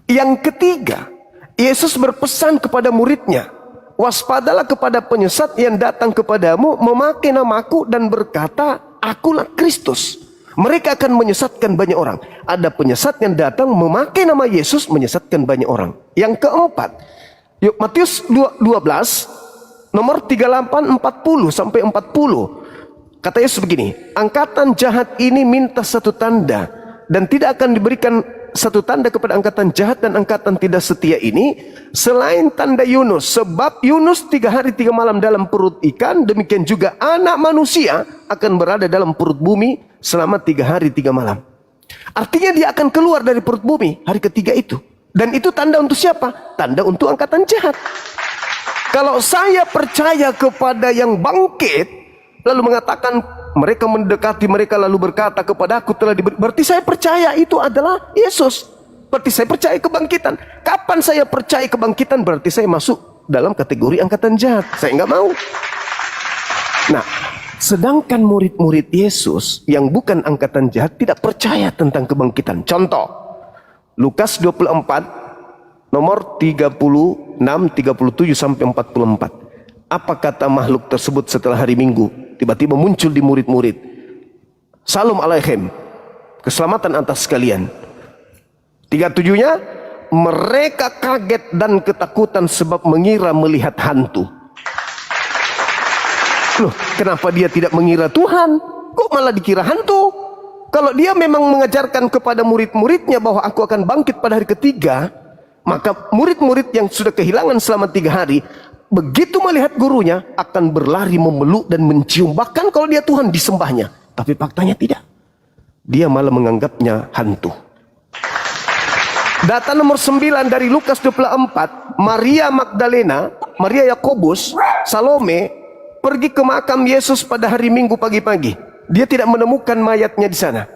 Yang ketiga, Yesus berpesan kepada muridnya, waspadalah kepada penyesat yang datang kepadamu memakai namaku dan berkata, akulah Kristus. Mereka akan menyesatkan banyak orang. Ada penyesat yang datang memakai nama Yesus menyesatkan banyak orang. Yang keempat, Matius 12 nomor 38, 40 sampai 40. Kata Yesus begini, angkatan jahat ini minta satu tanda, dan tidak akan diberikan satu tanda kepada angkatan jahat dan angkatan tidak setia ini selain tanda Yunus. Sebab Yunus 3 hari 3 malam dalam perut ikan, demikian juga anak manusia akan berada dalam perut bumi selama 3 hari 3 malam. Artinya dia akan keluar dari perut bumi hari ketiga itu. Dan itu tanda untuk siapa? Tanda untuk angkatan jahat. Kalau saya percaya kepada yang bangkit, lalu mengatakan mereka mendekati mereka lalu berkata kepada aku telah diberi, berarti saya percaya itu adalah Yesus. Berarti saya percaya kebangkitan. Kapan saya percaya kebangkitan, berarti saya masuk dalam kategori angkatan jahat. Saya nggak mau. Nah, sedangkan murid-murid Yesus yang bukan angkatan jahat tidak percaya tentang kebangkitan. Contoh, Lukas 24 nomor 36, 37 sampai 44. Apa kata makhluk tersebut setelah hari Minggu? Tiba-tiba muncul di murid-murid. Salam alaihim, keselamatan atas sekalian. 37-nya, mereka kaget dan ketakutan sebab mengira melihat hantu. Loh, kenapa dia tidak mengira Tuhan? Kok malah dikira hantu? Kalau dia memang mengajarkan kepada murid-muridnya bahwa aku akan bangkit pada hari ketiga, maka murid-murid yang sudah kehilangan selama 3 hari, begitu melihat gurunya akan berlari memeluk dan mencium. Bahkan kalau dia Tuhan disembahnya. Tapi faktanya tidak. Dia malah menganggapnya hantu. Data nomor 9 dari Lukas 24, Maria Magdalena, Maria Yakobus, Salome pergi ke makam Yesus pada hari Minggu pagi-pagi. Dia tidak menemukan mayatnya di sana.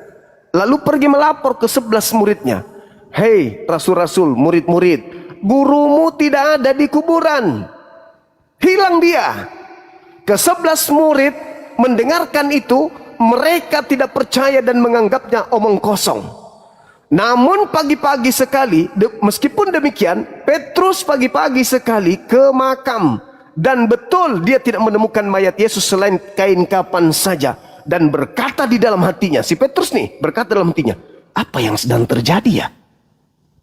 Lalu pergi melapor ke 11 muridnya. Hei rasul-rasul, murid-murid, gurumu tidak ada di kuburan. Hilang dia. Ke-11 murid mendengarkan itu, mereka tidak percaya dan menganggapnya omong kosong. Namun pagi-pagi sekali, meskipun demikian, Petrus pagi-pagi sekali ke makam. Dan betul dia tidak menemukan mayat Yesus selain kain kapan saja. Dan berkata di dalam hatinya, si Petrus nih berkata dalam hatinya, apa yang sedang terjadi ya?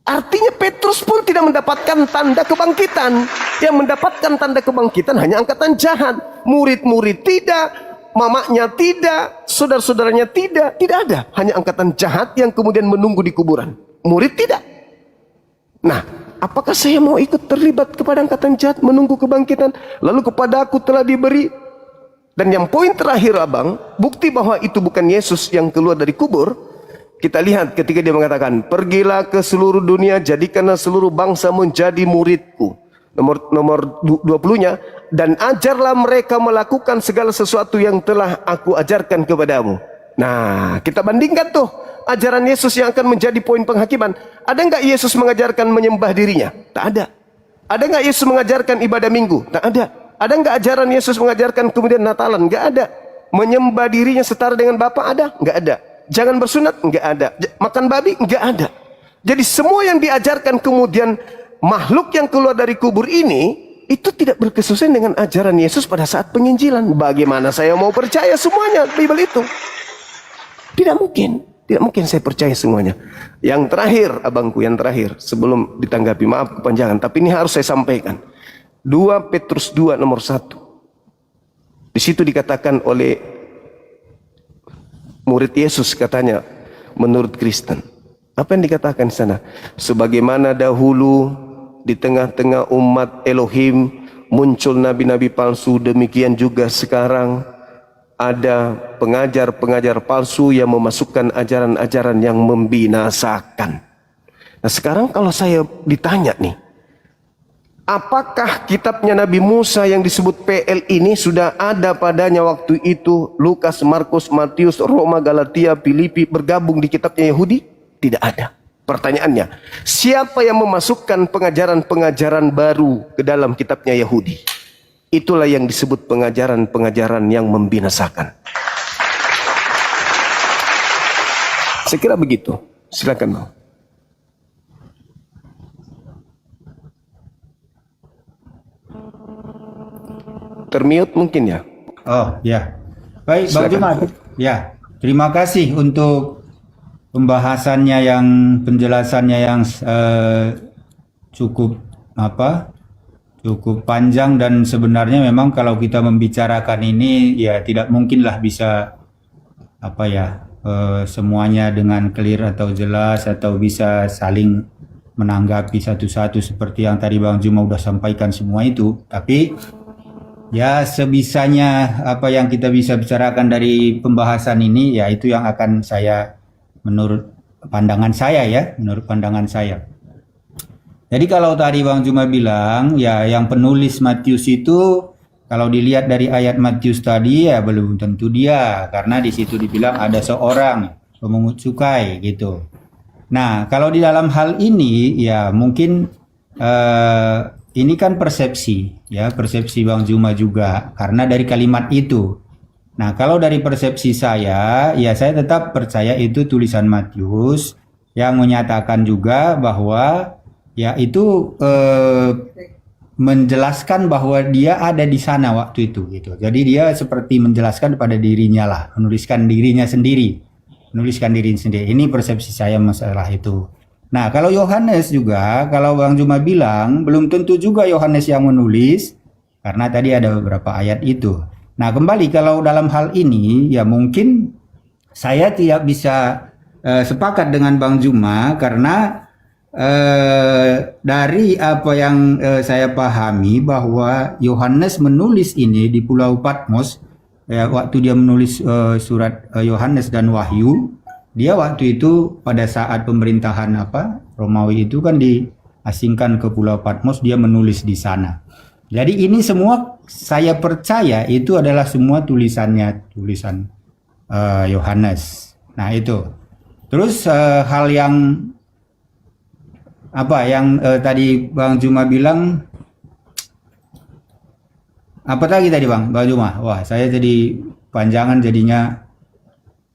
Artinya Petrus pun tidak mendapatkan tanda kebangkitan. Yang mendapatkan tanda kebangkitan hanya angkatan jahat. Murid-murid tidak, mamanya tidak, saudara-saudaranya tidak ada. Hanya angkatan jahat yang kemudian menunggu di kuburan. Murid tidak. Nah, apakah saya mau ikut terlibat kepada angkatan jahat menunggu kebangkitan? Lalu kepada aku telah diberi. Dan yang poin terakhir abang, bukti bahwa itu bukan Yesus yang keluar dari kubur. Kita lihat ketika dia mengatakan, pergilah ke seluruh dunia, jadikanlah seluruh bangsa menjadi muridku. Nomor 20-nya, dan ajarlah mereka melakukan segala sesuatu yang telah aku ajarkan kepadamu. Nah, kita bandingkan tuh ajaran Yesus yang akan menjadi poin penghakiman. Ada nggak Yesus mengajarkan menyembah dirinya? Tak ada. Ada nggak Yesus mengajarkan ibadah minggu? Tak ada. Ada nggak ajaran Yesus mengajarkan kemudian Natalan? Nggak ada. Menyembah dirinya setara dengan Bapa? Ada? Nggak ada. Jangan bersunat? Nggak ada. Makan babi? Nggak ada. Jadi semua yang diajarkan kemudian makhluk yang keluar dari kubur ini, itu tidak berkesusian dengan ajaran Yesus pada saat penginjilan. Bagaimana saya mau percaya semuanya Bible itu? Tidak mungkin. Tidak mungkin saya percaya semuanya. Yang terakhir, abangku, yang terakhir. Sebelum ditanggapi, maaf kepanjangan. Tapi ini harus saya sampaikan. 2 Petrus 2 nomor 1. Di situ dikatakan oleh murid Yesus katanya, menurut Kristen. Apa yang dikatakan di sana? Sebagaimana dahulu di tengah-tengah umat Elohim muncul nabi-nabi palsu, demikian juga sekarang ada pengajar-pengajar palsu yang memasukkan ajaran-ajaran yang membinasakan. Nah sekarang kalau saya ditanya nih, apakah kitabnya Nabi Musa yang disebut PL ini sudah ada padanya waktu itu Lukas, Markus, Matius, Roma, Galatia, Filipi bergabung di kitabnya Yahudi? Tidak ada. Pertanyaannya, siapa yang memasukkan pengajaran-pengajaran baru ke dalam kitabnya Yahudi? Itulah yang disebut pengajaran-pengajaran yang membinasakan. Saya kira begitu. Silakan, Bang. Termute mungkin ya? Oh ya, baik Bang Silakan. Jumat. Ya, terima kasih untuk pembahasannya yang penjelasannya yang cukup cukup panjang, dan sebenarnya memang kalau kita membicarakan ini ya tidak mungkinlah bisa semuanya dengan clear atau jelas atau bisa saling menanggapi satu-satu seperti yang tadi Bang Juma udah sampaikan semua itu. Tapi ya sebisanya apa yang kita bisa bicarakan dari pembahasan ini ya itu yang akan saya menurut pandangan saya. Jadi kalau tadi Bang Juma bilang ya yang penulis Matius itu kalau dilihat dari ayat Matius tadi ya belum tentu dia, karena di situ dibilang ada seorang pemungut cukai gitu. Nah, kalau di dalam hal ini ya mungkin ini kan persepsi Bang Juma juga karena dari kalimat itu. Nah, kalau dari persepsi saya, ya saya tetap percaya itu tulisan Matius yang menyatakan juga bahwa ya itu menjelaskan bahwa dia ada di sana waktu itu gitu. Jadi dia seperti menjelaskan pada dirinya lah, menuliskan dirinya sendiri. Ini persepsi saya masalah itu. Nah, kalau Yohanes juga, kalau Bang Juma bilang, belum tentu juga Yohanes yang menulis, karena tadi ada beberapa ayat itu. Nah, kembali kalau dalam hal ini, ya mungkin saya tidak bisa sepakat dengan Bang Juma, karena dari apa yang saya pahami, bahwa Yohanes menulis ini di Pulau Patmos, waktu dia menulis surat Yohanes dan Wahyu, dia waktu itu pada saat pemerintahan Romawi itu kan diasingkan ke Pulau Patmos, dia menulis di sana. Jadi ini semua saya percaya itu adalah semua tulisan Yohanes. Nah itu. Terus hal yang tadi Bang Juma bilang, apa lagi tadi Bang Juma? Wah, saya jadi panjangan jadinya.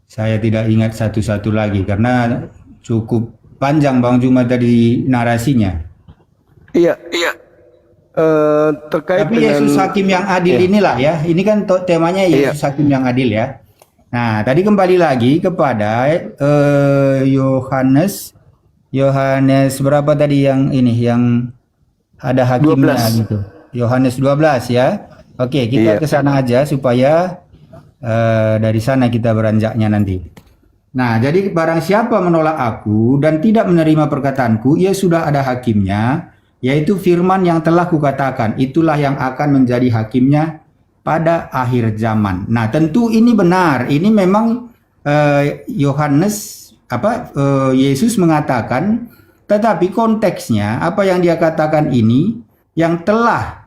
Saya tidak ingat satu-satu lagi karena cukup panjang Bang Juma tadi narasinya. Iya. Terkait Tapi dengan Yesus Hakim yang adil inilah ya. Ini kan temanya Yesus Hakim yang adil ya. Nah, tadi kembali lagi kepada Yohanes berapa tadi yang ini yang ada hakimnya 12. gitu. Yohanes 12 ya. Oke, kita ke sana aja supaya dari sana kita beranjaknya nanti. Nah, jadi barang siapa menolak aku dan tidak menerima perkataanku, ia sudah ada hakimnya, yaitu firman yang telah kukatakan. Itulah yang akan menjadi hakimnya pada akhir zaman. Nah, tentu ini benar. Ini memang Yesus mengatakan, tetapi konteksnya apa yang dia katakan ini yang telah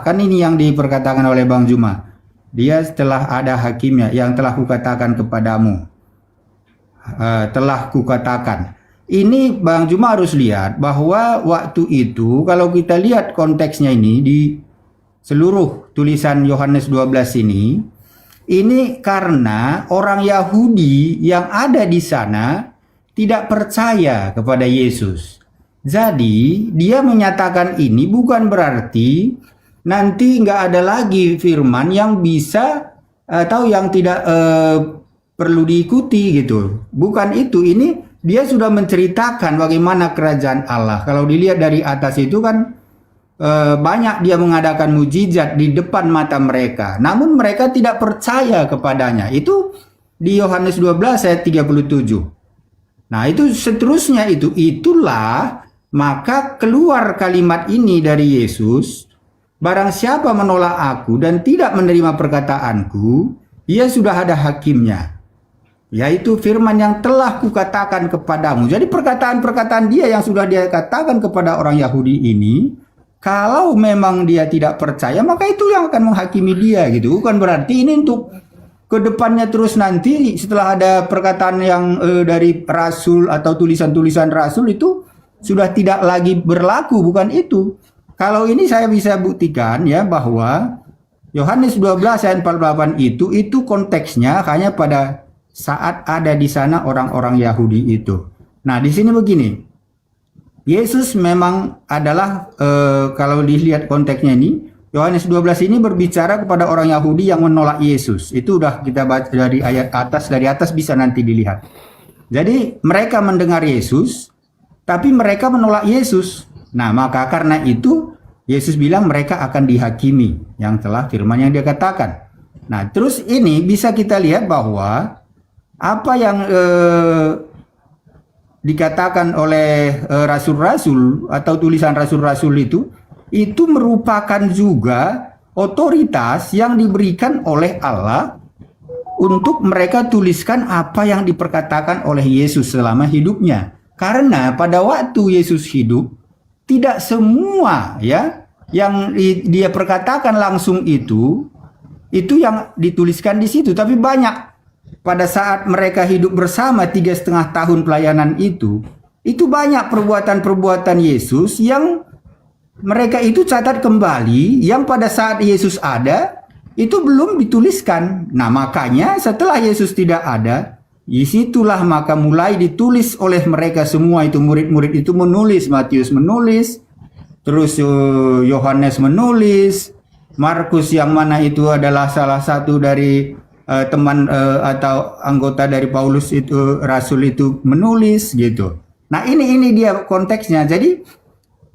kan ini yang diperkatakan oleh Bang Juma. Dia setelah ada hakimnya yang telah kukatakan kepadamu. Telah kukatakan. Ini Bang Juma harus lihat bahwa waktu itu kalau kita lihat konteksnya ini di seluruh tulisan Yohanes 12 ini karena orang Yahudi yang ada di sana tidak percaya kepada Yesus. Jadi dia menyatakan ini bukan berarti nanti nggak ada lagi firman yang bisa atau yang tidak perlu diikuti gitu. Bukan itu, ini dia sudah menceritakan bagaimana kerajaan Allah. Kalau dilihat dari atas itu kan banyak dia mengadakan mujizat di depan mata mereka. Namun mereka tidak percaya kepadanya. Itu di Yohanes 12 ayat 37. Nah itu seterusnya itulah maka keluar kalimat ini dari Yesus. Barang siapa menolak aku dan tidak menerima perkataanku, ia sudah ada hakimnya, yaitu firman yang telah kukatakan kepadamu. Jadi perkataan-perkataan dia yang sudah dia katakan kepada orang Yahudi ini, kalau memang dia tidak percaya, maka itu yang akan menghakimi dia gitu. Bukan berarti ini untuk kedepannya terus nanti setelah ada perkataan yang dari rasul atau tulisan-tulisan rasul itu sudah tidak lagi berlaku, bukan itu. Kalau ini saya bisa buktikan ya bahwa Yohanes 12 ayat 48 itu konteksnya hanya pada saat ada di sana orang-orang Yahudi itu. Nah, di sini begini. Yesus memang adalah kalau dilihat konteksnya ini, Yohanes 12 ini berbicara kepada orang Yahudi yang menolak Yesus. Itu udah kita baca dari ayat atas, dari atas bisa nanti dilihat. Jadi mereka mendengar Yesus, tapi mereka menolak Yesus. Nah, maka karena itu Yesus bilang mereka akan dihakimi yang telah firman yang dia katakan. Nah, terus ini bisa kita lihat bahwa apa yang dikatakan oleh rasul-rasul atau tulisan rasul-rasul itu merupakan juga otoritas yang diberikan oleh Allah untuk mereka tuliskan apa yang diperkatakan oleh Yesus selama hidupnya. Karena pada waktu Yesus hidup, tidak semua ya yang dia perkatakan langsung itu yang dituliskan di situ, tapi banyak pada saat mereka hidup bersama 3,5 tahun pelayanan itu banyak perbuatan-perbuatan Yesus yang mereka itu catat kembali yang pada saat Yesus ada itu belum dituliskan. Nah, makanya setelah Yesus tidak ada, disitulah maka mulai ditulis oleh mereka semua itu, murid-murid itu menulis, Matius menulis, terus Yohanes menulis, Markus yang mana itu adalah salah satu dari teman atau anggota dari Paulus itu, rasul itu menulis gitu. Nah, ini dia konteksnya. Jadi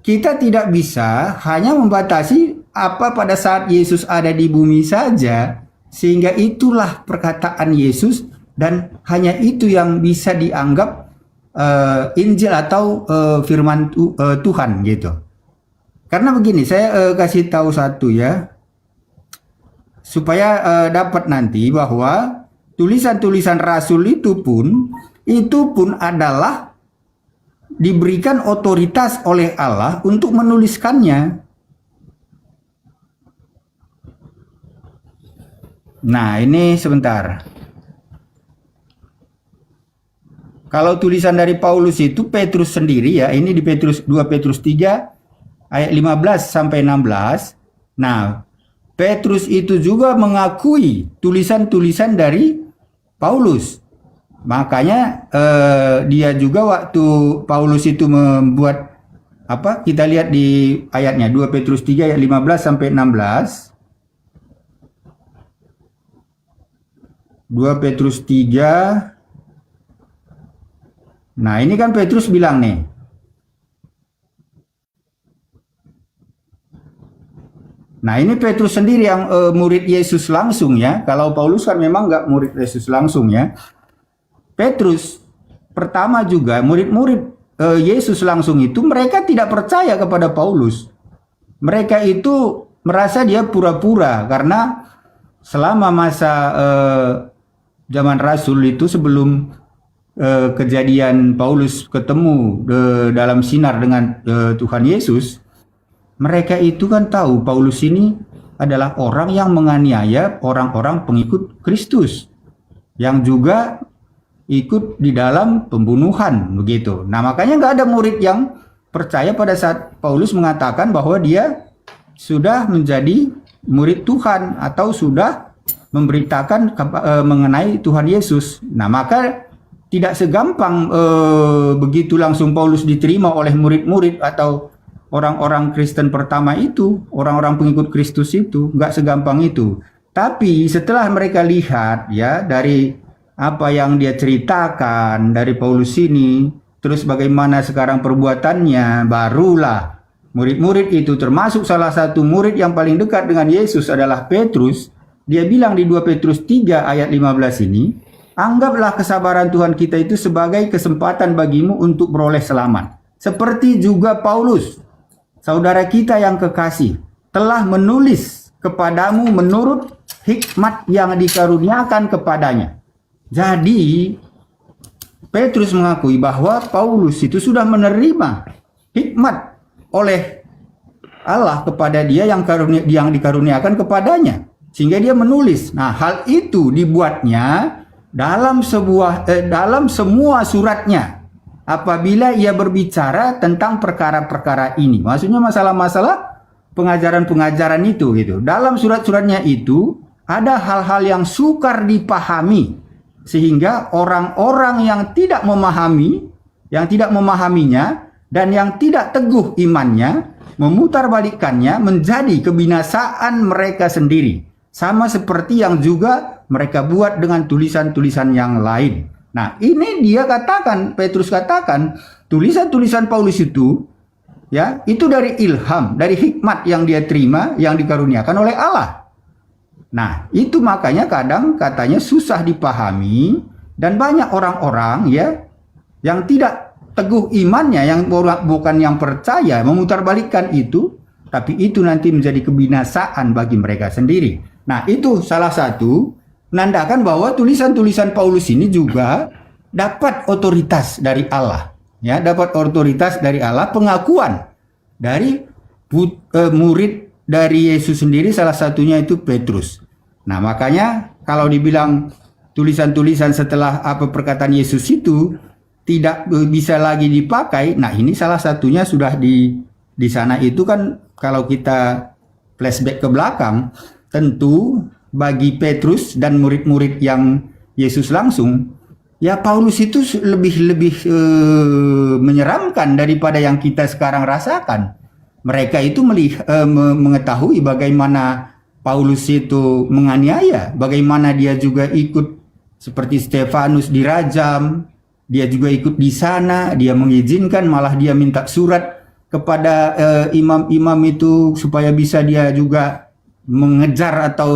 kita tidak bisa hanya membatasi apa pada saat Yesus ada di bumi saja, sehingga itulah perkataan Yesus dan hanya itu yang bisa dianggap Injil atau firman Tuhan gitu. Karena begini, saya kasih tahu satu ya, supaya dapat nanti bahwa tulisan-tulisan Rasul itu pun adalah diberikan otoritas oleh Allah untuk menuliskannya. Nah, ini sebentar. Kalau tulisan dari Paulus itu Petrus sendiri ya, ini di 2 Petrus 3 ayat 15 sampai 16. Nah, Petrus itu juga mengakui tulisan-tulisan dari Paulus. Makanya dia juga waktu Paulus itu membuat apa? Kita lihat di ayatnya 2 Petrus 3 ayat 15 sampai 16. 2 Petrus 3. Nah, ini kan Petrus bilang nih. Nah, ini Petrus sendiri yang murid Yesus langsung ya. Kalau Paulus kan memang nggak murid Yesus langsung ya. Petrus pertama juga murid-murid Yesus langsung itu mereka tidak percaya kepada Paulus. Mereka itu merasa dia pura-pura karena selama masa zaman Rasul itu sebelum kejadian Paulus ketemu dalam sinar dengan Tuhan Yesus, mereka itu kan tahu Paulus ini adalah orang yang menganiaya orang-orang pengikut Kristus yang juga ikut di dalam pembunuhan begitu. Nah, makanya nggak ada murid yang percaya pada saat Paulus mengatakan bahwa dia sudah menjadi murid Tuhan atau sudah memberitakan mengenai Tuhan Yesus. Nah, maka tidak segampang begitu langsung Paulus diterima oleh murid-murid atau orang-orang Kristen pertama itu, orang-orang pengikut Kristus itu, nggak segampang itu. Tapi setelah mereka lihat ya dari apa yang dia ceritakan dari Paulus ini, terus bagaimana sekarang perbuatannya, barulah murid-murid itu, termasuk salah satu murid yang paling dekat dengan Yesus adalah Petrus, dia bilang di 2 Petrus 3 ayat 15 ini, anggaplah kesabaran Tuhan kita itu sebagai kesempatan bagimu untuk beroleh selamat. Seperti juga Paulus, saudara kita yang kekasih, telah menulis kepadamu menurut hikmat yang dikaruniakan kepadanya. Jadi, Petrus mengakui bahwa Paulus itu sudah menerima hikmat oleh Allah kepada dia yang dikaruniakan kepadanya. Sehingga dia menulis. Nah, hal itu dibuatnya dalam semua suratnya apabila ia berbicara tentang perkara-perkara ini. Maksudnya masalah-masalah pengajaran-pengajaran itu gitu. Dalam surat-suratnya itu ada hal-hal yang sukar dipahami sehingga orang-orang yang tidak memahaminya dan yang tidak teguh imannya memutarbalikkannya menjadi kebinasaan mereka sendiri. Sama seperti yang juga mereka buat dengan tulisan-tulisan yang lain. Nah, ini dia katakan, Petrus katakan, tulisan-tulisan Paulus itu, ya, itu dari ilham, dari hikmat yang dia terima, yang dikaruniakan oleh Allah. Nah, itu makanya kadang katanya susah dipahami dan banyak orang-orang ya yang tidak teguh imannya, yang bukan yang percaya, memutarbalikkan itu, tapi itu nanti menjadi kebinasaan bagi mereka sendiri. Nah, itu salah satu menandakan bahwa tulisan-tulisan Paulus ini juga dapat otoritas dari Allah. Ya, dapat otoritas dari Allah, pengakuan dari murid dari Yesus sendiri, salah satunya itu Petrus. Nah, makanya kalau dibilang tulisan-tulisan setelah apa perkataan Yesus itu tidak bisa lagi dipakai, nah ini salah satunya sudah di sana itu kan kalau kita flashback ke belakang, tentu bagi Petrus dan murid-murid yang Yesus langsung, ya Paulus itu lebih menyeramkan daripada yang kita sekarang rasakan. Mereka itu mengetahui bagaimana Paulus itu menganiaya, bagaimana dia juga ikut seperti Stefanus dirajam, dia juga ikut di sana, dia mengizinkan, malah dia minta surat kepada imam-imam itu supaya bisa dia juga mengejar atau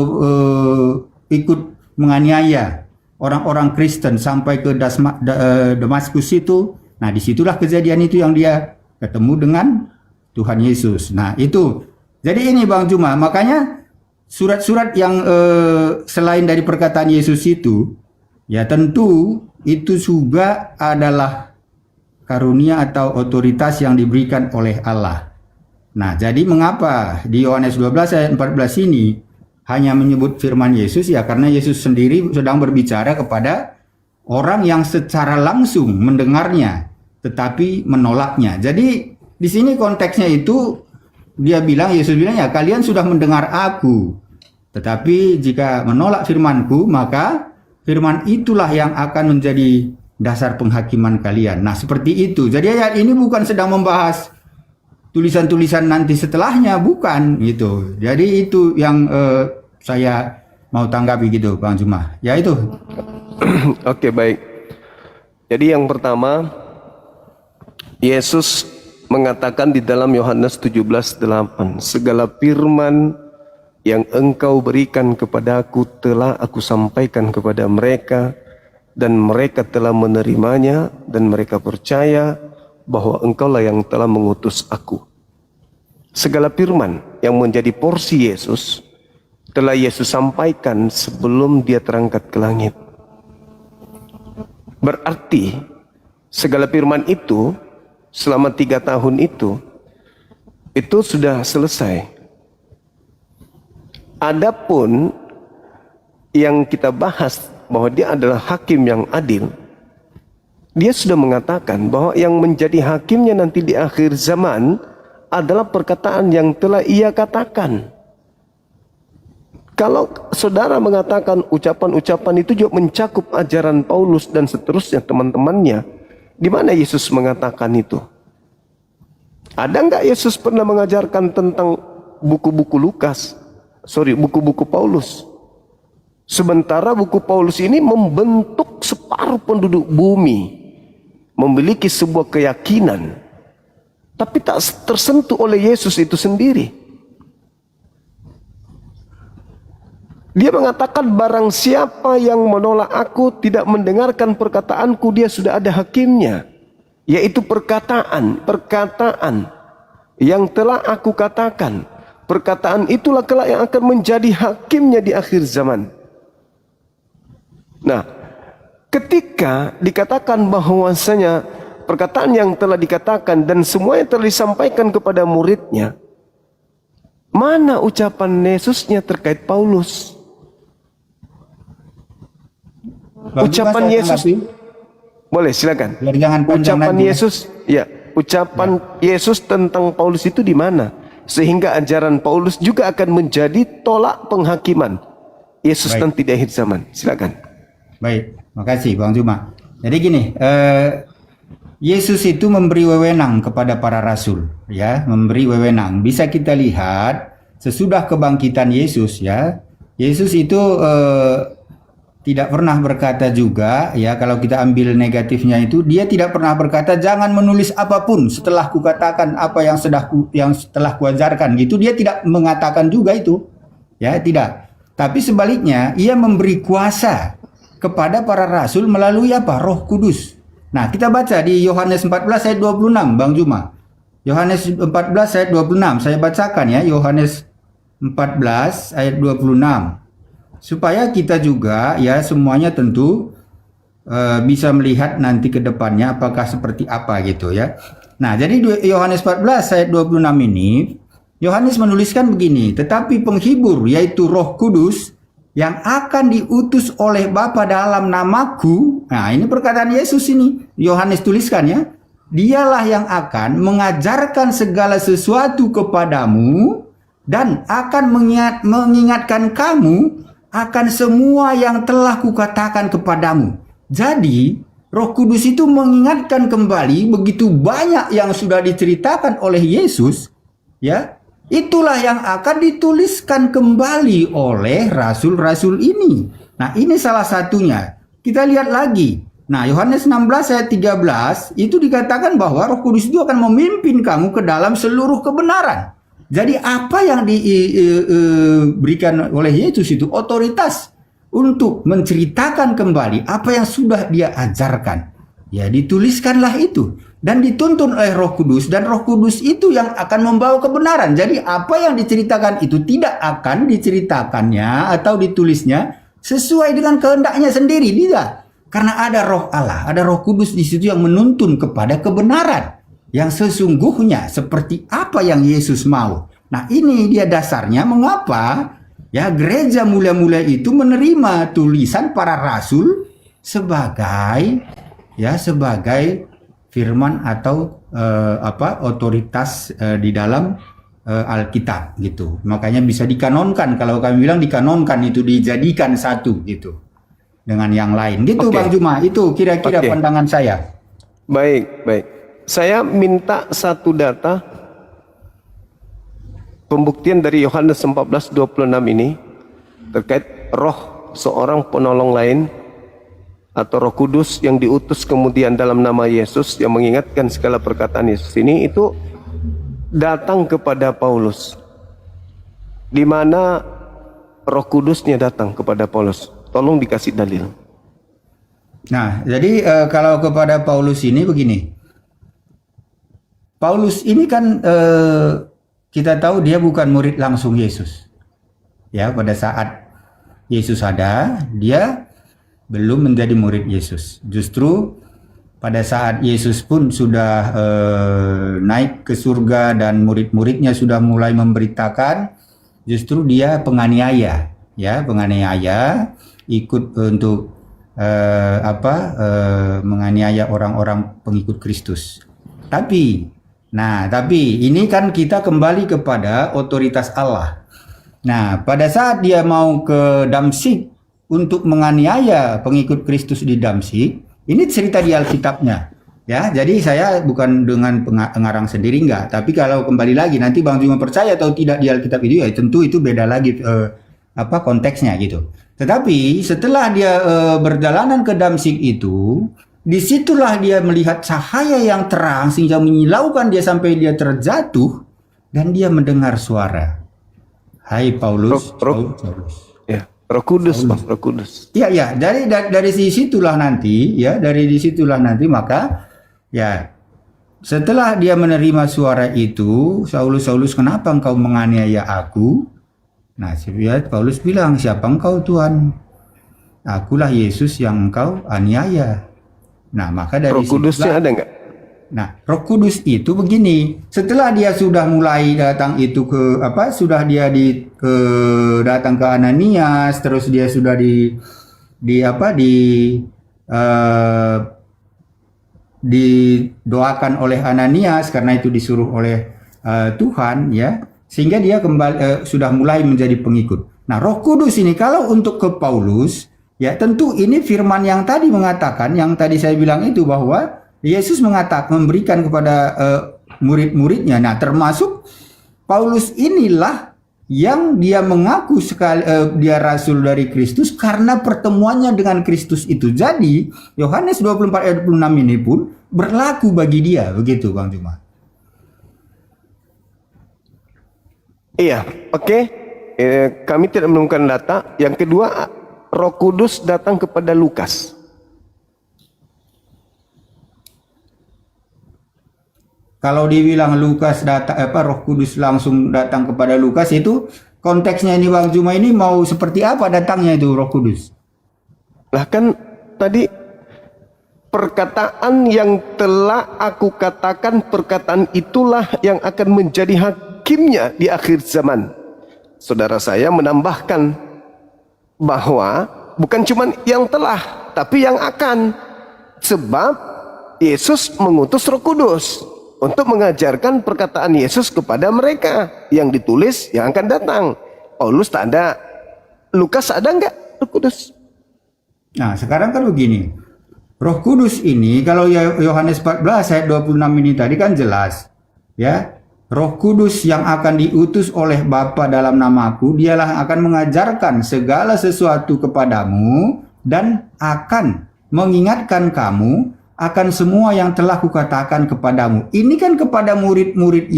ikut menganiaya orang-orang Kristen sampai ke Damaskus itu. Nah, disitulah kejadian itu yang dia ketemu dengan Tuhan Yesus. Nah, itu. Jadi ini Bang Juma, makanya surat-surat yang selain dari perkataan Yesus itu, ya tentu itu juga adalah karunia atau otoritas yang diberikan oleh Allah. Nah, jadi mengapa di Yohanes 12 ayat 14 ini hanya menyebut firman Yesus? Ya karena Yesus sendiri sedang berbicara kepada orang yang secara langsung mendengarnya tetapi menolaknya. Jadi di sini konteksnya itu Yesus bilang ya kalian sudah mendengar aku, tetapi jika menolak firmanku maka firman itulah yang akan menjadi dasar penghakiman kalian. Nah, seperti itu. Jadi ayat ini bukan sedang membahas tulisan-tulisan nanti setelahnya, bukan gitu. Jadi itu yang saya mau tanggapi gitu, Bang Juma. Ya itu. Oke, baik. Jadi yang pertama, Yesus mengatakan di dalam Yohanes 17:8, segala firman yang engkau berikan kepadaku telah aku sampaikan kepada mereka, dan mereka telah menerimanya, dan mereka percaya bahwa engkaulah yang telah mengutus aku. Segala firman yang menjadi porsi Yesus telah Yesus sampaikan sebelum dia terangkat ke langit. Berarti segala firman itu selama 3 tahun itu sudah selesai. Adapun yang kita bahas bahwa dia adalah hakim yang adil, dia sudah mengatakan bahwa yang menjadi hakimnya nanti di akhir zaman adalah perkataan yang telah ia katakan. Kalau saudara mengatakan ucapan-ucapan itu juga mencakup ajaran Paulus dan seterusnya teman-temannya, di mana Yesus mengatakan itu? Ada nggak Yesus pernah mengajarkan tentang buku-buku buku-buku Paulus? Sementara buku Paulus ini membentuk separuh penduduk bumi, memiliki sebuah keyakinan, tapi tak tersentuh oleh Yesus itu sendiri. Dia mengatakan barang siapa yang menolak aku, tidak mendengarkan perkataanku, dia sudah ada hakimnya. Yaitu perkataan yang telah aku katakan. Perkataan itulah kelak yang akan menjadi hakimnya di akhir zaman. Nah, ketika dikatakan bahwasanya perkataan yang telah dikatakan dan semua yang telah disampaikan kepada muridnya, mana ucapan Yesusnya terkait Paulus? Ucapan Yesus, boleh silakan. Ucapan Yesus, ya, ucapan Yesus tentang Paulus itu di mana? Sehingga ajaran Paulus juga akan menjadi tolak penghakiman Yesus nanti di akhir zaman. Silakan. Baik, makasih Bang Juma. Jadi gini, Yesus itu memberi wewenang kepada para rasul, ya, memberi wewenang. Bisa kita lihat sesudah kebangkitan Yesus, ya, Yesus itu tidak pernah berkata juga, ya, kalau kita ambil negatifnya itu, dia tidak pernah berkata jangan menulis apapun setelah kukatakan apa yang setelah kuajarkan gitu. Dia tidak mengatakan juga itu, ya, tidak. Tapi sebaliknya, ia memberi kuasa kepada para rasul melalui apa? Roh Kudus. Nah, kita baca di Yohanes 14 ayat 26, Bang Juma. Yohanes 14 ayat 26, saya bacakan ya, Yohanes 14 ayat 26. Supaya kita juga ya semuanya tentu bisa melihat nanti ke depannya apakah seperti apa gitu ya. Nah, jadi Yohanes 14 ayat 26 ini Yohanes menuliskan begini, tetapi penghibur yaitu Roh Kudus yang akan diutus oleh Bapa dalam namaku. Nah, ini perkataan Yesus ini. Yohanes tuliskan ya. Dialah yang akan mengajarkan segala sesuatu kepadamu dan akan mengingatkan kamu akan semua yang telah kukatakan kepadamu. Jadi, Roh Kudus itu mengingatkan kembali begitu banyak yang sudah diceritakan oleh Yesus, ya. Itulah yang akan dituliskan kembali oleh rasul-rasul ini. Nah, ini salah satunya. Kita lihat lagi. Nah, Yohanes 16 ayat 13 itu dikatakan bahwa Roh Kudus itu akan memimpin kamu ke dalam seluruh kebenaran. Jadi apa yang diberikan oleh Yesus itu otoritas untuk menceritakan kembali apa yang sudah dia ajarkan. Ya, dituliskanlah itu dan dituntun oleh Roh Kudus, dan Roh Kudus itu yang akan membawa kebenaran. Jadi apa yang diceritakan itu tidak akan diceritakannya atau ditulisnya sesuai dengan kehendaknya sendiri, tidak. Karena ada Roh Allah, ada Roh Kudus di situ yang menuntun kepada kebenaran yang sesungguhnya seperti apa yang Yesus mau. Nah, ini dia dasarnya mengapa ya gereja mulia-mulia itu menerima tulisan para rasul sebagai firman atau otoritas di dalam Alkitab gitu. Makanya bisa dikanonkan. Kalau kami bilang dikanonkan itu dijadikan satu gitu dengan yang lain gitu. Oke. Bang Juma, itu kira-kira Oke. pandangan saya. Baik. Saya minta satu data pembuktian dari Yohanes 14:26 ini terkait roh seorang penolong lain atau Roh Kudus yang diutus kemudian dalam nama Yesus yang mengingatkan segala perkataan Yesus ini itu datang kepada Paulus. Di mana Roh Kudusnya datang kepada Paulus? Tolong dikasih dalil. Nah, jadi kalau kepada Paulus ini begini. Paulus ini kan kita tahu dia bukan murid langsung Yesus. Ya, pada saat Yesus ada, dia belum menjadi murid Yesus. Justru pada saat Yesus pun sudah naik ke surga dan murid-muridnya sudah mulai memberitakan, justru dia penganiaya, ikut untuk menganiaya orang-orang pengikut Kristus. Tapi ini kan kita kembali kepada otoritas Allah. Nah, pada saat dia mau ke Damsyik untuk menganiaya pengikut Kristus di Damsyik, ini cerita di Alkitabnya. Ya, jadi saya bukan dengan pengarang sendiri enggak, tapi kalau kembali lagi nanti Bang Juma percaya atau tidak di Alkitab itu, ya tentu itu beda lagi konteksnya gitu. Tetapi setelah dia berjalanan ke Damsyik itu, disitulah dia melihat cahaya yang terang sehingga menyilaukan dia sampai dia terjatuh dan dia mendengar suara. Hai Paulus, Paulus. Ya, Roh Kudus, Bang, Roh Kudus. Iya, dari disitulah nanti, maka ya setelah dia menerima suara itu, Saulus, kenapa engkau menganiaya aku? Nah, Paulus bilang, siapa engkau Tuhan? Akulah Yesus yang engkau aniaya. Nah, maka dari Roh Kudusnya ada nggak? Nah, Roh Kudus itu begini. Setelah dia sudah mulai datang itu datang ke Ananias, terus dia sudah didoakan oleh Ananias karena itu disuruh oleh Tuhan, ya, sehingga dia kembali sudah mulai menjadi pengikut. Nah, Roh Kudus ini kalau untuk ke Paulus, ya tentu ini firman yang tadi mengatakan, yang tadi saya bilang itu bahwa Yesus memberikan kepada murid-muridnya. Nah, termasuk Paulus inilah yang dia mengaku dia rasul dari Kristus karena pertemuannya dengan Kristus itu. Jadi, Yohanes 24 ayat 26 ini pun berlaku bagi dia. Begitu, Bang Juma. Iya, oke. Kami tidak menemukan data. Yang kedua, Roh Kudus datang kepada Lukas. Kalau dibilang Lukas Roh Kudus langsung datang kepada Lukas, itu konteksnya ini Bang Juma ini mau seperti apa datangnya itu Roh Kudus? Lah kan tadi perkataan yang telah aku katakan, perkataan itulah yang akan menjadi hakimnya di akhir zaman. Saudara saya menambahkan bahwa bukan cuma yang telah, tapi yang akan. Sebab Yesus mengutus Roh Kudus untuk mengajarkan perkataan Yesus kepada mereka yang ditulis yang akan datang. Paulus tak ada, Lukas ada enggak Roh Kudus? Nah, sekarang kan begini. Roh Kudus ini kalau Yohanes 14 ayat 26 ini tadi kan jelas, ya. Roh Kudus yang akan diutus oleh Bapa dalam namaku, dialah yang akan mengajarkan segala sesuatu kepadamu dan akan mengingatkan kamu akan semua yang telah kukatakan kepadamu. Ini kan kepada murid-murid